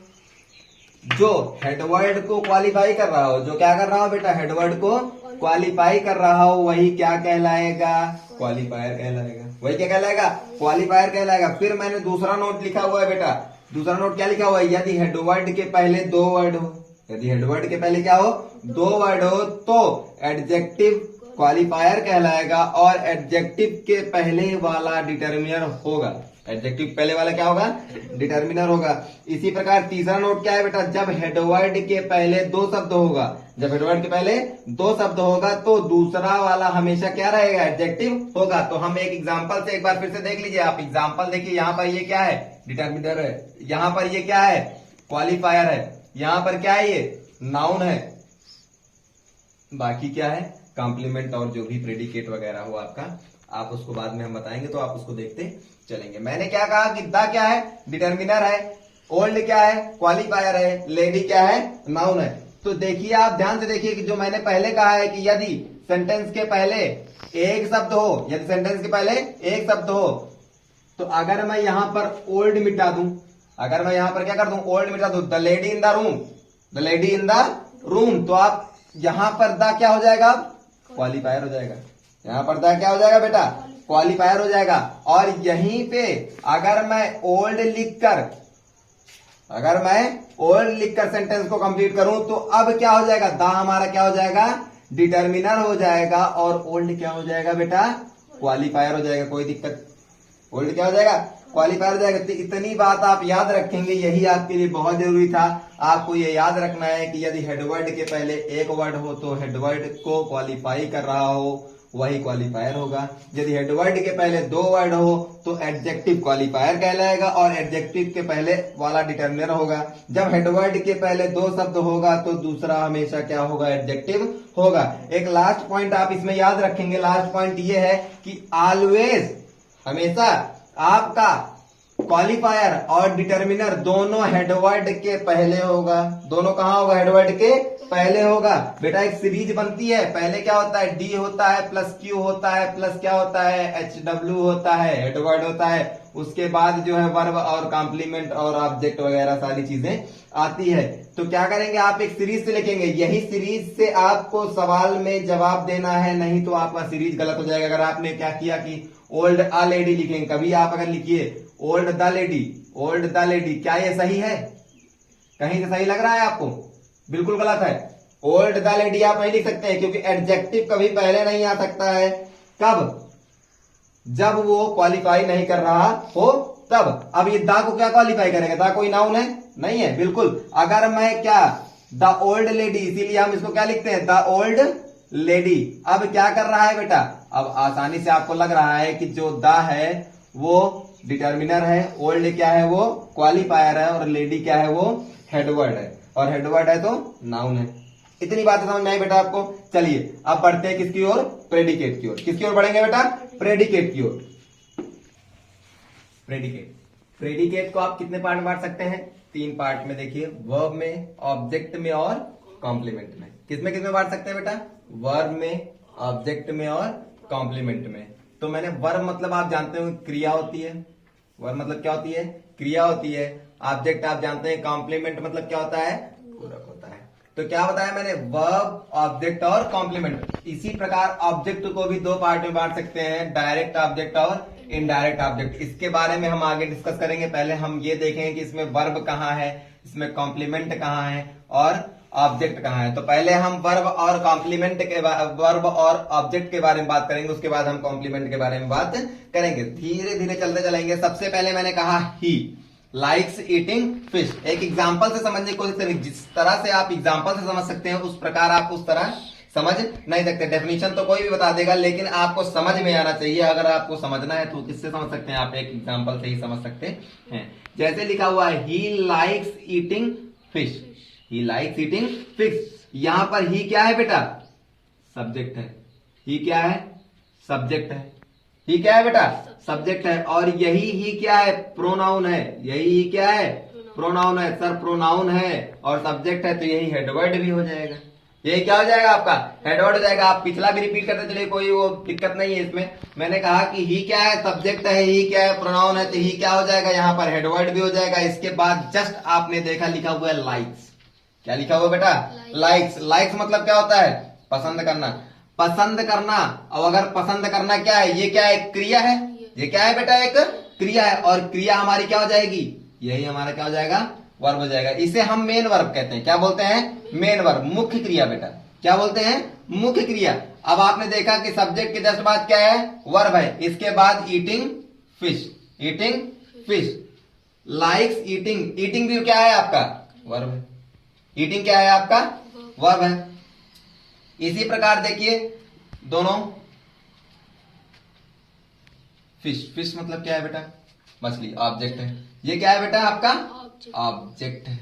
जो हेडवर्ड को क्वालिफाई कर रहा हो, जो क्या कर रहा हो बेटा? हेडवर्ड को क्वालिफाई कर रहा हो, वही क्या कहलाएगा? क्वालिफायर कहलाएगा। वही क्या कहलाएगा? क्वालिफायर कहलाएगा। फिर मैंने दूसरा नोट लिखा हुआ है बेटा। दूसरा नोट क्या लिखा हुआ है? यदि हेडवर्ड के पहले दो वर्ड हो, यदि हेडवर्ड के पहले क्या हो? दो वर्ड हो तो एडजेक्टिव क्वालिफायर कहलाएगा और एडजेक्टिव के पहले वाला डिटर्मिनर होगा। एडजेक्टिव पहले वाला क्या होगा? डिटर्मिनर होगा। इसी प्रकार तीसरा नोट क्या है बेटा? जब हेडवर्ड के पहले दो शब्द होगा, जब हेडवर्ड के पहले दो शब्द होगा तो दूसरा वाला हमेशा क्या रहेगा? एडजेक्टिव होगा। तो हम एक एग्जांपल से एक बार फिर से देख लीजिए। आप एग्जांपल देखिए, यहां पर ये क्या है? डिटर्मिनर है। यहां पर ये क्या है? क्वालिफायर है। यहां पर क्या है? ये नाउन है। बाकी क्या है? कॉम्प्लीमेंट और जो भी प्रेडिकेट वगैरह हो आपका, आप उसको बाद में हम बताएंगे तो आप उसको देखते चलेंगे। मैंने क्या कहा कि द क्या है? डिटर्मिनर है। ओल्ड क्या है? क्वालिफायर है। लेडी क्या है? नाउन है। तो देखिए, आप ध्यान से देखिए कि जो मैंने पहले कहा है कि यदि सेंटेंस के पहले एक शब्द हो, यदि सेंटेंस के पहले एक शब्द हो तो अगर मैं यहां पर ओल्ड मिटा दूं, अगर मैं यहां पर क्या कर दूं? ओल्ड मिटा दूं, the lady in the room, the lady in the room, तो आप यहां पर द क्या हो जाएगा? क्वालिफायर हो जाएगा। यहां पर द क्या हो जाएगा बेटा? क्वालिफायर हो जाएगा। और यहीं पे अगर मैं ओल्ड लिखकर, अगर मैं ओल्ड लिखकर सेंटेंस को कंप्लीट करूं तो अब क्या हो जाएगा? द हमारा क्या हो जाएगा? डिटर्मिनर हो जाएगा। और ओल्ड क्या हो जाएगा बेटा? क्वालिफायर हो जाएगा। कोई दिक्कत? ओल्ड क्या हो जाएगा? क्वालिफायर हो जाएगा। तो इतनी बात आप याद रखेंगे, यही आपके लिए बहुत जरूरी था। आपको ये याद रखना है कि यदि हेडवर्ड के पहले एक वर्ड हो तो हेडवर्ड को क्वालिफाई कर रहा हो वही क्वालिफायर होगा। यदि हेडवर्ड के पहले दो वर्ड हो तो एडजेक्टिव क्वालिफायर कहलाएगा और एडजेक्टिव के पहले वाला डिटर्मिनर होगा। जब हेडवर्ड के पहले दो शब्द होगा तो दूसरा हमेशा क्या होगा? एडजेक्टिव होगा। एक लास्ट पॉइंट आप इसमें याद रखेंगे। लास्ट पॉइंट ये है कि ऑलवेज, हमेशा आपका क्वालिफायर और डिटर्मिनर दोनों हेडवर्ड के पहले होगा। दोनों कहां होगा? हेडवर्ड के पहले होगा। बेटा एक सीरीज बनती है, पहले क्या होता है? डी होता है प्लस क्यू होता है प्लस क्या होता है? एच डब्ल्यू होता है, हेडवर्ड होता है। उसके बाद जो है वर्ब और कॉम्प्लीमेंट और ऑब्जेक्ट वगैरह सारी चीजें आती है। तो क्या करेंगे? आप एक सीरीज से लिखेंगे। यही सीरीज से आपको सवाल में जवाब देना है, नहीं तो आपका सीरीज गलत हो जाएगा। अगर आपने क्या किया कि ओल्ड अ लेडी लिखेंगे, कभी आप अगर लिखिए old the lady, old the lady, क्या ये सही है? कहीं से सही लग रहा है आपको? बिल्कुल गलत है। ओल्ड द लेडी आप नहीं लिख सकते हैं क्योंकि एडजेक्टिव कभी पहले नहीं आ सकता है। कब? जब वो क्वालिफाई नहीं कर रहा हो तब। अब ये दा को क्या क्वालिफाई करेगा? दा कोई नाउन है? नहीं है, बिल्कुल। अगर मैं क्या द ओल्ड लेडी, इसीलिए हम इसको क्या लिखते हैं? The old lady. अब क्या कर रहा है बेटा? अब आसानी से आपको लग रहा है कि जो द है वो डिटर्मिनर है, ओल्ड क्या है? वो क्वालिफायर है और लेडी क्या है? वो हेडवर्ड है। और हेडवर्ड है तो नाउन है। इतनी बातें समझ में आई बेटा आपको? चलिए अब बढ़ते हैं किसकी ओर? प्रेडिकेट की ओर। किसकी ओर बढ़ेंगे बेटा? प्रेडिकेट की ओर। प्रेडिकेट, प्रेडिकेट को आप कितने पार्ट में बांट सकते हैं? तीन पार्ट में। देखिए, वर्ब में, ऑब्जेक्ट में और कॉम्प्लीमेंट में। किसमें किसमें बांट सकते हैं बेटा? वर्ब में, ऑब्जेक्ट में और कॉम्प्लीमेंट में। तो मैंने वर्ब मतलब आप जानते हो क्रिया होती है। वर्ब मतलब क्या होती है? क्रिया होती है। ऑब्जेक्ट आप जानते हैं। कॉम्प्लीमेंट मतलब क्या होता है? पूरक होता है। तो क्या बताया मैंने? वर्ब, ऑब्जेक्ट और कॉम्प्लीमेंट। इसी प्रकार ऑब्जेक्ट को भी दो पार्ट में बांट सकते हैं, डायरेक्ट ऑब्जेक्ट और इनडायरेक्ट ऑब्जेक्ट। इसके बारे में हम आगे डिस्कस करेंगे। पहले हम ये देखेंगे कि इसमें वर्ब कहाँ है, इसमें कॉम्प्लीमेंट कहाँ है और ऑब्जेक्ट कहाँ है। तो पहले हम वर्ब और कॉम्प्लीमेंट के वर्ब और ऑब्जेक्ट के बारे में बात करेंगे, उसके बाद हम कॉम्प्लीमेंट के बारे में बात करेंगे। धीरे धीरे चलते चलेंगे। सबसे पहले मैंने कहा ही लाइक्स ईटिंग फिश। एक एग्जाम्पल से समझने की कोशिश करें। जिस तरह से आप एग्जाम्पल से समझ सकते हैं उस प्रकार आप उस तरह समझ नहीं सकते। डेफिनेशन तो कोई भी बता देगा, लेकिन आपको समझ में आना चाहिए। अगर आपको समझना है तो किससे समझ सकते हैं, आप एक एग्जाम्पल से ही समझ सकते हैं। जैसे लिखा हुआ है he likes eating fish, he likes eating fish. यहां पर ही क्या है बेटा, सब्जेक्ट है। ही क्या है, सब्जेक्ट है। ही क्या है बेटा, सब्जेक्ट है। और यही ही क्या है, प्रोनाउन है। यही ही क्या है, प्रोनाउन है। सर प्रोनाउन है और सब्जेक्ट है तो यही हेडवर्ड भी हो जाएगा। ये क्या हो जाएगा आपका, हेडवर्ड हो जाएगा। आप पिछला भी रिपीट करते चलिए, कोई वो दिक्कत नहीं है इसमें। मैंने कहा कि ही क्या है, सब्जेक्ट है। ही क्या है, प्रोनाउन है। तो ही क्या हो जाएगा, यहाँ पर हेडवर्ड भी हो जाएगा। इसके बाद जस्ट आपने देखा लिखा हुआ है लाइक्स। क्या लिखा हुआ बेटा, लाइक्स। लाइक्स मतलब क्या होता है, पसंद करना। पसंद करना। और अगर पसंद करना क्या है, ये क्या है, क्रिया है। ये क्या है बेटा, एक क्रिया है। और क्रिया हमारी क्या हो जाएगी, यही हमारा क्या हो जाएगा, वर्ब हो जाएगा। इसे हम मेन वर्ब कहते हैं। क्या बोलते हैं, मेन वर्ब, मुख्य क्रिया बेटा। क्या बोलते हैं, मुख्य क्रिया। अब आपने देखा कि सब्जेक्ट के जस्ट बाद क्या है, वर्ब है। इसके बाद eating fish, eating fish. Likes eating, eating भी क्या है आपका, वर्ब है। ईटिंग क्या है आपका, वर्ब है। इसी प्रकार देखिए दोनों, फिश, फिश मतलब क्या है बेटा, मछली, ऑब्जेक्ट है। ये क्या है बेटा आपका, ऑब्जेक्ट है।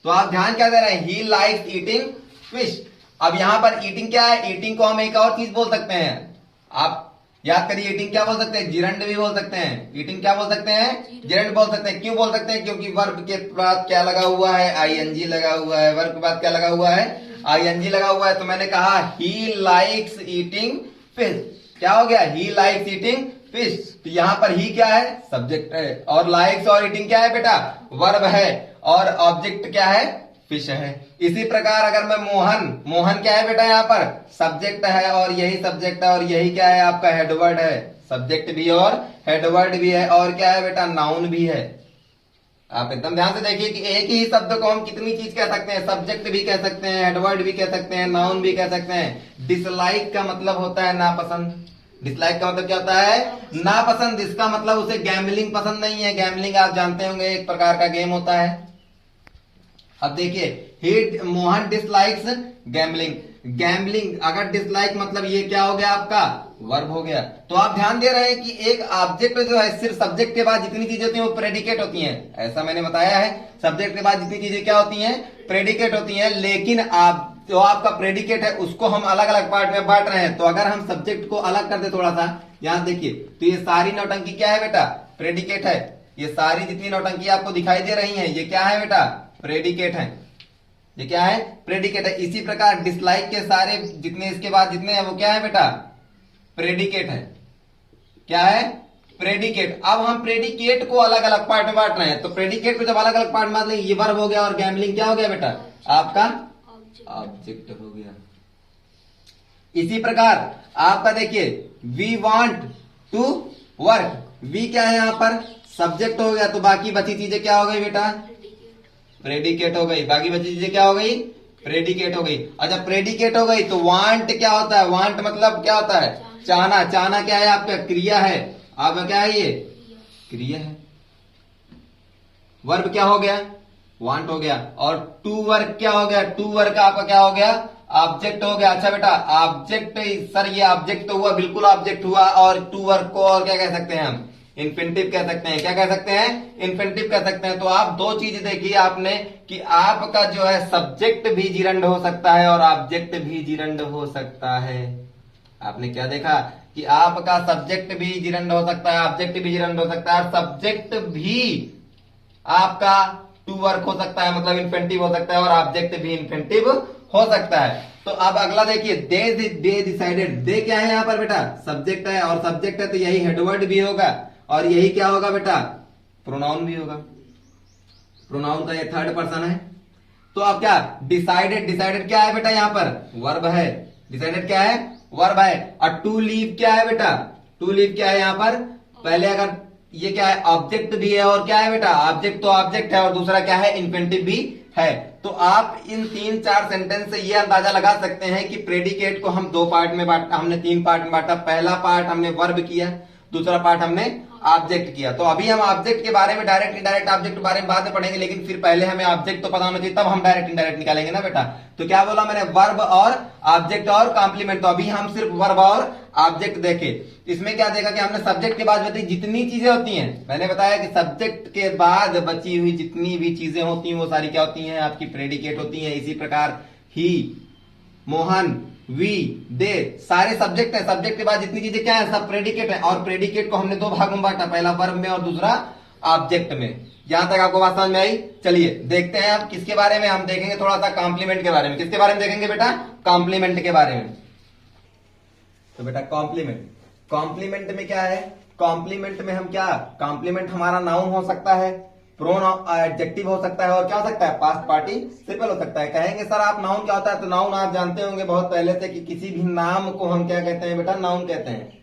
तो आप ध्यान क्या दे रहे हैं, ही लाइक्स ईटिंग फिश। अब यहां पर ईटिंग क्या है, ईटिंग को हम एक और चीज बोल सकते हैं। आप याद करिए, ईटिंग क्या बोल सकते हैं, जिरंड भी बोल सकते हैं। ईटिंग क्या बोल सकते हैं, जिरंड बोल सकते हैं। क्यों बोल सकते हैं, क्योंकि वर्ब के बाद क्या लगा हुआ है, आईएनजी लगा हुआ है। वर्ब के बाद क्या लगा हुआ है, आईएनजी लगा हुआ है। तो मैंने कहा ही लाइक्स ईटिंग फिश। क्या हो गया, ही लाइक्स ईटिंग फिश। तो यहां पर ही क्या है, सब्जेक्ट है। और लाइक्स और ईटिंग क्या है बेटा, वर्ब है। और ऑब्जेक्ट क्या है, फिश है। इसी प्रकार अगर मैं मोहन, मोहन क्या है बेटा, यहाँ पर सब्जेक्ट है और यही सब्जेक्ट है। और यही क्या है आपका, हेडवर्ड है। सब्जेक्ट भी और हेडवर्ड भी है। और क्या है बेटा, नाउन भी है। आप एकदम ध्यान से देखिए कि एक ही शब्द को हम कितनी चीज कह सकते हैं, सब्जेक्ट भी कह सकते हैं, हेडवर्ड भी कह सकते हैं, नाउन भी कह सकते हैं। डिसलाइक का मतलब होता है नापसंद। डिसलाइक का मतलब क्या होता है, नापसंद। इसका मतलब उसे गैम्बलिंग पसंद नहीं है। गैम्बलिंग आप जानते होंगे, एक प्रकार का गेम होता है। अब देखिए, ही मोहन डिसलाइक्स गैम्बलिंग। गैम्बलिंग अगर डिसलाइक मतलब ये क्या हो गया आपका, वर्ब हो गया। तो आप ध्यान दे रहे हैं कि एक ऑब्जेक्ट जो है, सिर्फ सब्जेक्ट के बाद जितनी चीजें होती हैं वो प्रेडिकेट होती हैं। ऐसा मैंने बताया है, सब्जेक्ट के बाद जितनी चीजें क्या होती हैं, प्रेडिकेट होती हैं। लेकिन आप जो आपका प्रेडिकेट है उसको हम अलग अलग पार्ट में बांट रहे हैं। तो अगर हम सब्जेक्ट को अलग कर दे थोड़ा सा, यहां देखिए, तो ये सारी नौटंकी क्या है बेटा, प्रेडिकेट है। ये सारी जितनी नौटंकी आपको दिखाई दे रही है, ये क्या है बेटा, प्रेडिकेट है। ये क्या है, प्रेडिकेट है। इसी प्रकार डिसलाइक के सारे जितने इसके बाद जितने हैं वो क्या है बेटा, प्रेडिकेट है। क्या है, प्रेडिकेट। अब हम प्रेडिकेट को अलग अलग पार्ट में बांट रहे हैं। तो प्रेडिकेट को जब अलग अलग पार्ट में बांट लेंगे, ये वर्ब हो गया और गैम्बलिंग क्या हो गया बेटा, आपका ऑब्जेक्ट हो गया। इसी प्रकार आपका देखिए, we want to work. We क्या है, यहां पर सब्जेक्ट हो गया। तो बाकी बची चीजें क्या हो गई बेटा, प्रेडिकेट हो गई। बाकी बची चीजें क्या हो गई, प्रेडिकेट हो गई। और जब प्रेडिकेट हो गई तो वांट क्या होता है, वांट मतलब क्या होता है, चाहना। चाहना क्या है आपका, क्रिया है। आपका क्या है, ये क्रिया है। वर्ब क्या हो गया, वांट हो गया। और टू वर्क क्या हो गया, टू वर्क आपका क्या हो गया, ऑब्जेक्ट हो गया। अच्छा बेटा, ऑब्जेक्ट, सर ये ऑब्जेक्ट तो हुआ, बिल्कुल ऑब्जेक्ट हुआ। और टू वर्क को और क्या कह सकते हैं हम, इन्फिनिटिव कह सकते हैं। क्या कह सकते हैं, इन्फिनिटिव कह सकते हैं। तो आप दो चीज देखिए आपने कि आपका जो है सब्जेक्ट भी जिरंड हो सकता है और ऑब्जेक्ट भी जिरंड हो सकता है। आपने क्या देखा कि आपका सब्जेक्ट भी जिरंड हो सकता है, ऑब्जेक्ट भी जिरंड हो सकता है। और सब्जेक्ट भी आपका टू वर्क हो सकता है, मतलब इन्फिनिटिव हो सकता है। और ऑब्जेक्ट भी इन्फिनिटिव हो सकता है। तो अब अगला देखिए, दे डिसाइडेड। दे क्या है यहाँ पर बेटा, सब्जेक्ट है। और सब्जेक्ट है तो यही हेडवर्ड भी होगा। और यही क्या होगा बेटा, प्रोनाउन भी होगा। प्रोनाउन का ये थर्ड पर्सन है। तो अब क्या, डिसाइडेड। डिसाइडेड क्या है बेटा, यहां पर वर्ब है। डिसाइडेड क्या है, वर्ब है। और टू लीव क्या है बेटा, टू लीव क्या है यहां पर, पहले अगर ये क्या है, ऑब्जेक्ट भी है। और क्या है बेटा, ऑब्जेक्ट तो ऑब्जेक्ट है। और दूसरा क्या है, इन्फिनिटिव भी है। तो आप इन 3-4 सेंटेंस से ये अंदाजा लगा सकते हैं कि प्रेडिकेट को हम 2 पार्ट में बांटा, हमने 3 पार्ट में बांटा। पहला पार्ट हमने वर्ब किया, दूसरा पार्ट हमने ऑब्जेक्ट किया। तो अभी हम ऑब्जेक्ट के बारे में, डायरेक्ट इनडायरेक्ट ऑब्जेक्ट के बारे में बाद में पढ़ेंगे, लेकिन फिर पहले हमें ऑब्जेक्ट तो पता होना चाहिए, तब हम डायरेक्ट इनडायरेक्ट निकालेंगे ना बेटा। तो क्या बोला मैंने, वर्ब और ऑब्जेक्ट और कॉम्प्लीमेंट। तो अभी हम सिर्फ वर्ब और ऑब्जेक्ट देखे। इसमें क्या देखा कि हमने सब्जेक्ट के बाद बताई जितनी चीजें होती हैं, मैंने बताया कि सब्जेक्ट के बाद बची हुई जितनी भी चीजें होती हैं वो सारी क्या होती हैं, आपकी प्रेडिकेट होती हैं। इसी प्रकार ही, मोहन, वी, दे, सारे सब्जेक्ट है। सब्जेक्ट के बाद जितनी चीजें क्या है, सब प्रेडिकेट है। और प्रेडिकेट को हमने 2 भागों में बांटा, पहला वर्ब में और दूसरा ऑब्जेक्ट में। यहां तक आपको बात समझ में आई? चलिए देखते हैं अब किसके बारे में हम देखेंगे, थोड़ा सा कॉम्प्लीमेंट के बारे में। किसके बारे में देखेंगे बेटा? कॉम्प्लीमेंट के बारे में। तो बेटा कॉम्प्लीमेंट, कॉम्प्लीमेंट में क्या है, कॉम्प्लीमेंट में हम क्या, कॉम्प्लीमेंट हमारा नाउन हो सकता है, प्रोन एडजेक्टिव हो सकता है, और क्या हो सकता है, पास्ट पार्टिसिपल हो सकता है। कहेंगे सर आप नाउन क्या होता है, तो नाउन आप जानते होंगे बहुत पहले से कि किसी भी नाम को हम क्या कहते हैं बेटा, नाउन कहते हैं।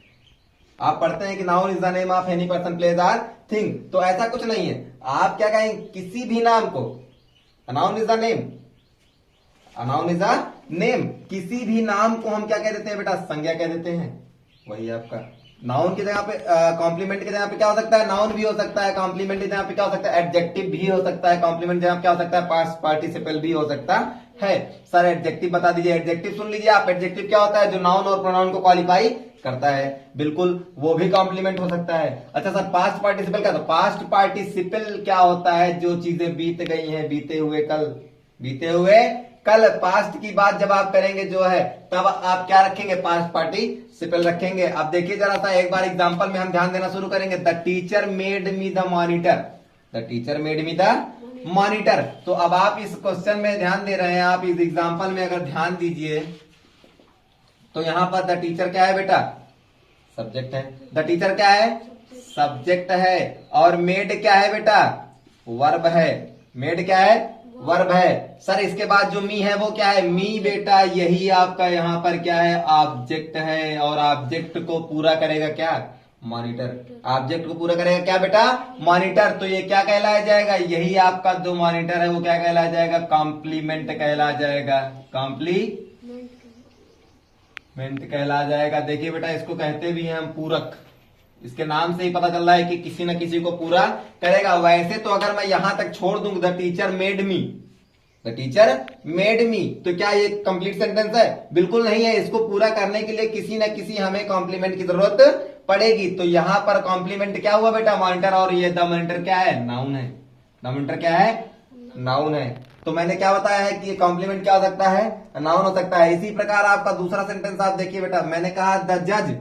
आप पढ़ते हैं कि noun is the name of any person, place or thing. तो ऐसा कुछ नहीं है, आप क्या कहेंगे, किसी भी नाम को, noun is the name, noun is a name, किसी भी नाम को हम क्या कह देते हैं बेटा, संज्ञा कह देते हैं। वही आपका नाउन की जगह पे, कॉम्प्लीमेंट की जगह पे क्या हो सकता है, नाउन भी हो सकता है। कॉम्प्लीमेंट की जगह पे क्या हो सकता है, एडजेक्टिव भी हो सकता है। कॉम्प्लीमेंट की जगह क्या हो सकता है, पास्ट पार्टिसिपल भी हो सकता है। सर एडजेक्टिव बता दीजिए। एडजेक्टिव सुन लीजिए आप, एडजेक्टिव क्या होता है, जो नाउन और प्रोनाउन को क्वालिफाई करता है। बिल्कुल, वो भी कॉम्प्लीमेंट हो सकता है। अच्छा सर पास्ट पार्टिसिपल क्या, तो पास्ट पार्टिसिपल क्या होता है, जो चीजें बीत गई हैं, बीते हुए कल, बीते हुए कल, पास्ट की बात जब आप करेंगे जो है, तब आप क्या रखेंगे, पास्ट पार्टिसिपल रखेंगे। अब देखिए जरा सा एक बार एग्जांपल में हम ध्यान देना शुरू करेंगे। The teacher made me the monitor, the teacher made me the monitor. तो अब आप इस क्वेश्चन में ध्यान दे रहे हैं, आप इस एग्जांपल में अगर ध्यान दीजिए तो यहां पर द टीचर क्या है बेटा, सब्जेक्ट है। द टीचर क्या है, सब्जेक्ट है। और मेड क्या है बेटा, वर्ब है। मेड क्या है, वर्ब है। सर इसके बाद जो मी है वो क्या है, मी बेटा यही आपका यहां पर क्या है, ऑब्जेक्ट है। और ऑब्जेक्ट को पूरा करेगा क्या, मॉनिटर। ऑब्जेक्ट को पूरा करेगा क्या बेटा, मॉनिटर। तो ये क्या कहलाया जाएगा, यही आपका जो मॉनिटर है वो क्या कहलाया जाएगा, कॉम्प्लीमेंट कहला जाएगा, कॉम्प्लीमेंट कहला जाएगा। देखिए बेटा इसको कहते भी हैं हम पूरक। इसके नाम से ही पता चल रहा है कि किसी न किसी को पूरा करेगा। वैसे तो अगर मैं यहां तक छोड़ दूं, the teacher made me, the teacher made me, तो क्या ये कंप्लीट सेंटेंस है, बिल्कुल नहीं है। इसको पूरा करने के लिए किसी न किसी हमें कॉम्प्लीमेंट की जरूरत पड़ेगी। तो यहां पर कॉम्प्लीमेंट क्या हुआ बेटा, मॉनिटर। और ये द मॉनिटर क्या है, नाउन है। द मॉनिटर क्या है, नाउन है। तो मैंने क्या बताया है कि ये कॉम्प्लीमेंट क्या हो सकता है, नाउन हो सकता है। इसी प्रकार आपका दूसरा सेंटेंस आप देखिए बेटा, मैंने कहा द जज,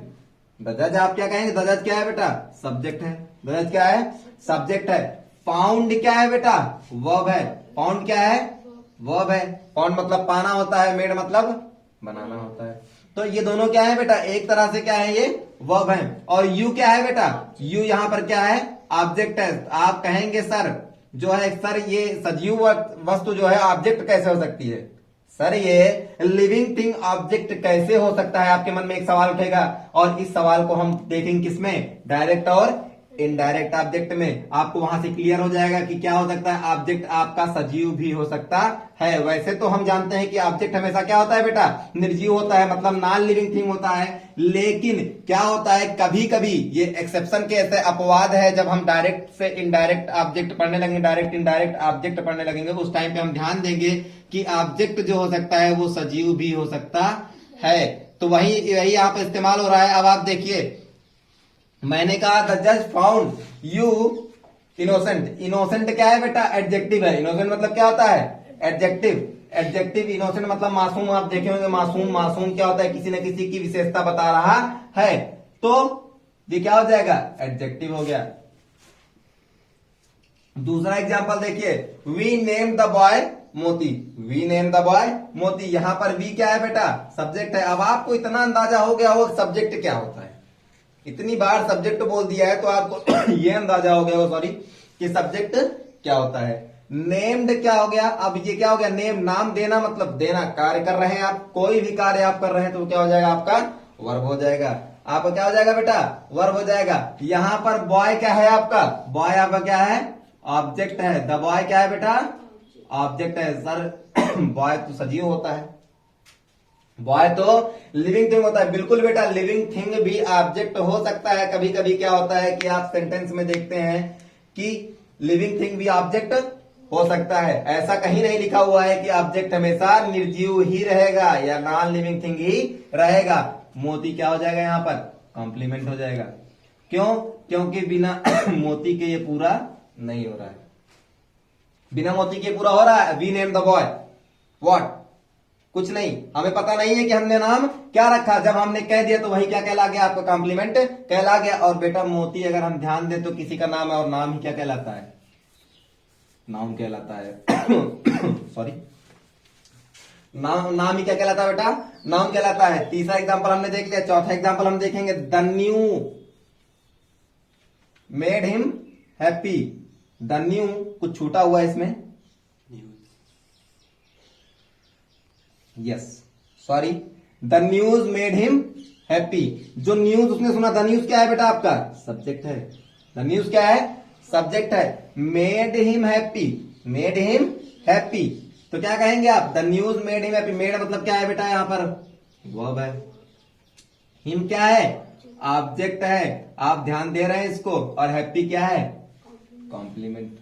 द जज आप क्या कहेंगे, द जज क्या है बेटा, सब्जेक्ट है। द जज क्या है, सब्जेक्ट है। फाउंड क्या है बेटा, वर्ब है। फाउंड क्या है, वर्ब है। फाउंड मतलब पाना होता है, मेड मतलब बनाना होता है। तो ये दोनों क्या है बेटा, एक तरह से क्या है, ये वर्ब है। और यू क्या है बेटा, यू यहां पर क्या है, ऑब्जेक्ट है। आप कहेंगे सर जो है, सर ये सजीव वस्तु जो है ऑब्जेक्ट कैसे हो सकती है, सर ये लिविंग थिंग ऑब्जेक्ट कैसे हो सकता है, आपके मन में एक सवाल उठेगा। और इस सवाल को हम देखेंगे किसमें, डायरेक्ट और इनडायरेक्ट ऑब्जेक्ट में। आपको वहां से क्लियर हो जाएगा कि क्या हो सकता है, ऑब्जेक्ट आपका सजीव भी हो सकता है। वैसे तो हम जानते हैं कि ऑब्जेक्ट हमेशा क्या होता है बेटा, निर्जीव होता है, मतलब नॉन लिविंग थिंग होता है। लेकिन क्या होता है, कभी कभी ये एक्सेप्शन के ऐसे अपवाद है, जब हम डायरेक्ट से इनडायरेक्ट ऑब्जेक्ट पढ़ने लगेंगे, डायरेक्ट इनडायरेक्ट ऑब्जेक्ट पढ़ने लगेंगे, उस टाइम पे हम ध्यान देंगे कि ऑब्जेक्ट जो हो सकता है वो सजीव भी हो सकता है। तो वही यहाँ पे इस्तेमाल हो रहा है। अब आप देखिए, मैंने कहा द जज फाउंड यू इनोसेंट। इनोसेंट क्या है बेटा, एडजेक्टिव है। इनोसेंट मतलब क्या होता है, एडजेक्टिव। एडजेक्टिव, इनोसेंट मतलब मासूम। आप देखे होंगे मासूम, मासूम क्या होता है, किसी न किसी की विशेषता बता रहा है। तो ये क्या हो जाएगा, एडजेक्टिव हो गया। दूसरा एग्जांपल देखिए, वी नेम द बॉय मोती। वी नेम द बॉय मोती, यहां पर वी क्या है बेटा, सब्जेक्ट है। अब आपको इतना अंदाजा हो गया हो सब्जेक्ट क्या होता है, इतनी बार सब्जेक्ट बोल दिया है तो आपको ये अंदाजा हो गया हो, सॉरी, कि सब्जेक्ट क्या होता है। नेम्ड क्या हो गया, अब ये क्या हो गया, नेम, नाम देना मतलब देना, कार्य कर रहे हैं आप, कोई भी कार्य आप कर रहे हैं तो क्या हो जाएगा, आपका वर्ब हो जाएगा। आपका क्या हो जाएगा बेटा, वर्ब हो जाएगा। यहां पर बॉय क्या है आपका, बॉय आपका क्या है, ऑब्जेक्ट है। द बॉय क्या है बेटा, ऑब्जेक्ट है सर। बॉय तो सजीव होता है, बॉय तो लिविंग थिंग होता है। बिल्कुल बेटा, लिविंग थिंग भी ऑब्जेक्ट हो सकता है। कभी कभी क्या होता है कि आप सेंटेंस में देखते हैं कि लिविंग थिंग भी ऑब्जेक्ट हो सकता है। ऐसा कहीं नहीं लिखा हुआ है कि ऑब्जेक्ट हमेशा निर्जीव ही रहेगा या नॉन लिविंग थिंग ही रहेगा। मोती क्या हो जाएगा यहां पर? कॉम्प्लीमेंट हो जाएगा। क्यों? क्योंकि बिना मोती के ये पूरा नहीं हो रहा है। बिना मोती के पूरा हो रहा है। We name the boy what? कुछ नहीं, हमें पता नहीं है कि हमने नाम क्या रखा। जब हमने कह दिया तो वही क्या कहला गया? आपका कॉम्प्लीमेंट कहला गया। और बेटा मोती अगर हम ध्यान दें तो किसी का नाम है, और नाम ही क्या कहलाता है? नाउन कहलाता है। सॉरी, नाम ही क्या कहलाता है बेटा? नाउन कहलाता है। तीसरा एग्जांपल हमने देख लिया, चौथा एग्जांपल हम देखेंगे। The new made him happy. The new, कुछ छूटा हुआ है इसमें, yes sorry, the news made him happy. जो न्यूज उसने सुना, द न्यूज क्या है बेटा? आपका सब्जेक्ट है। द न्यूज क्या है? सब्जेक्ट है। Made him happy, made him happy, तो क्या कहेंगे आप? The news made him happy. Made मतलब क्या है बेटा? यहां पर वर्ब है। हिम क्या है? ऑब्जेक्ट है। आप ध्यान दे रहे हैं इसको। और हैप्पी क्या है? कॉम्प्लीमेंट।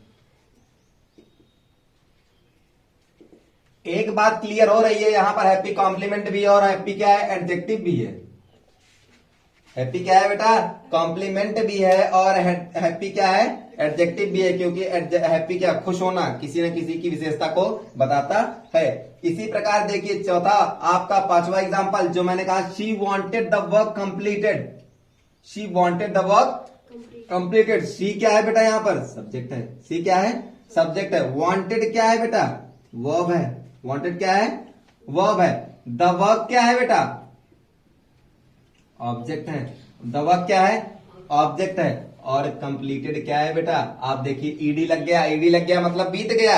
एक बात क्लियर हो रही है यहां पर, हैप्पी कॉम्प्लीमेंट भी है और हैप्पी क्या है? एडजेक्टिव भी है। हैप्पी क्या है बेटा? कॉम्प्लीमेंट भी है और हैप्पी क्या है? एडजेक्टिव भी है। क्योंकि हैप्पी क्या? खुश होना, किसी न किसी की विशेषता को बताता है। इसी प्रकार देखिए चौथा आपका पांचवा एग्जांपल जो मैंने कहा, she wanted the work completed. She wanted the work completed. She क्या है बेटा? यहां पर सब्जेक्ट है। शी क्या है? सब्जेक्ट है। वांटेड क्या है बेटा? वर्ब है। वांटेड क्या है? वर्ब है। द वर्क क्या है बेटा? ऑब्जेक्ट है। द वर्क क्या है? ऑब्जेक्ट है। और कंप्लीटेड क्या है बेटा? आप देखिए ईडी लग गया। ईडी लग गया मतलब बीत गया।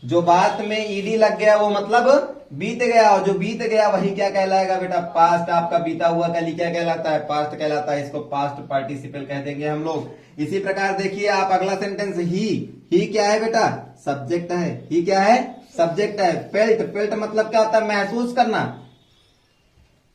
जो बात में ईडी लग गया वो मतलब बीत गया, और जो बीत गया वही क्या कहलाएगा बेटा? पास्ट। आपका बीता हुआ कल क्या कहलाता है? पास्ट कहलाता है। इसको पास्ट पार्टिसिपल कह देंगे हम लोग। इसी प्रकार देखिए आप अगला सेंटेंस, ही क्या है बेटा? सब्जेक्ट है। ही क्या है? सब्जेक्ट है। फेल्ट, फेल्ट मतलब क्या होता है? महसूस करना।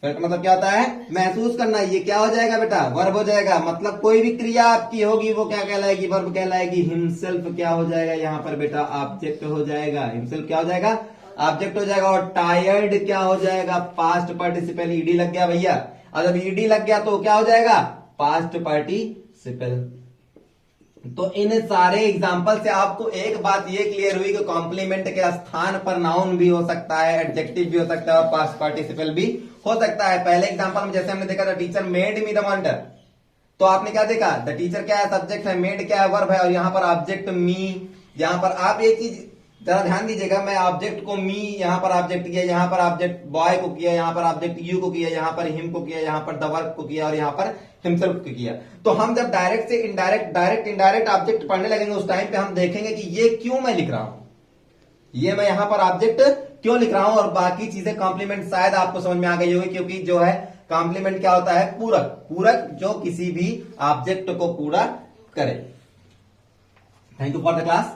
फेल्ट मतलब क्या होता है? महसूस करना। ये क्या हो जाएगा बेटा? वर्ब हो जाएगा। मतलब कोई भी क्रिया आपकी होगी वो क्या कहलाएगी? वर्ब कहलाएगी। हिमसेल्फ क्या हो जाएगा यहां पर बेटा? ऑब्जेक्ट हो जाएगा। हिमसेल्फ क्या हो जाएगा? ऑब्जेक्ट हो जाएगा। और टायर्ड क्या हो जाएगा? Past participle. ईडी लग गया भैया, और जब ईडी लग गया तो क्या हो जाएगा? Past participle. तो इन सारे एग्जाम्पल से आपको एक बात ये क्लियर हुई कि कॉम्प्लीमेंट के स्थान पर नाउन भी हो सकता है, एडजेक्टिव भी हो सकता है और पास्ट पार्टिसिपल भी हो सकता है। पहले एग्जांपल में जैसे हमने देखा था, teacher made me the monitor, तो आपने क्या देखा? द टीचर क्या है? सब्जेक्ट है। मेड क्या है? वर्ब है। और यहां पर ऑब्जेक्ट मी। यहां पर आप एक चीज जरा ध्यान दीजिएगा, मैं ऑब्जेक्ट को मी यहां पर ऑब्जेक्ट किया, यहां पर ऑब्जेक्ट बॉय को किया, यहां पर ऑब्जेक्ट यू को किया, यहां पर हिम को किया, यहां पर द वर्क को किया और यहां पर हिमसेल्फ को किया। तो हम जब डायरेक्ट से इनडायरेक्ट, डायरेक्ट इनडायरेक्ट ऑब्जेक्ट पढ़ने लगेंगे उस टाइम पे हम देखेंगे कि ये क्यों मैं लिख रहा हूं, ये मैं यहां पर ऑब्जेक्ट क्यों लिख रहा हूं। और बाकी चीजें कॉम्प्लीमेंट शायद आपको समझ में आ गई होगी, क्योंकि जो है कॉम्प्लीमेंट क्या होता है? पूरक। पूरक जो किसी भी ऑब्जेक्ट को पूरा करे। Thank you for the class.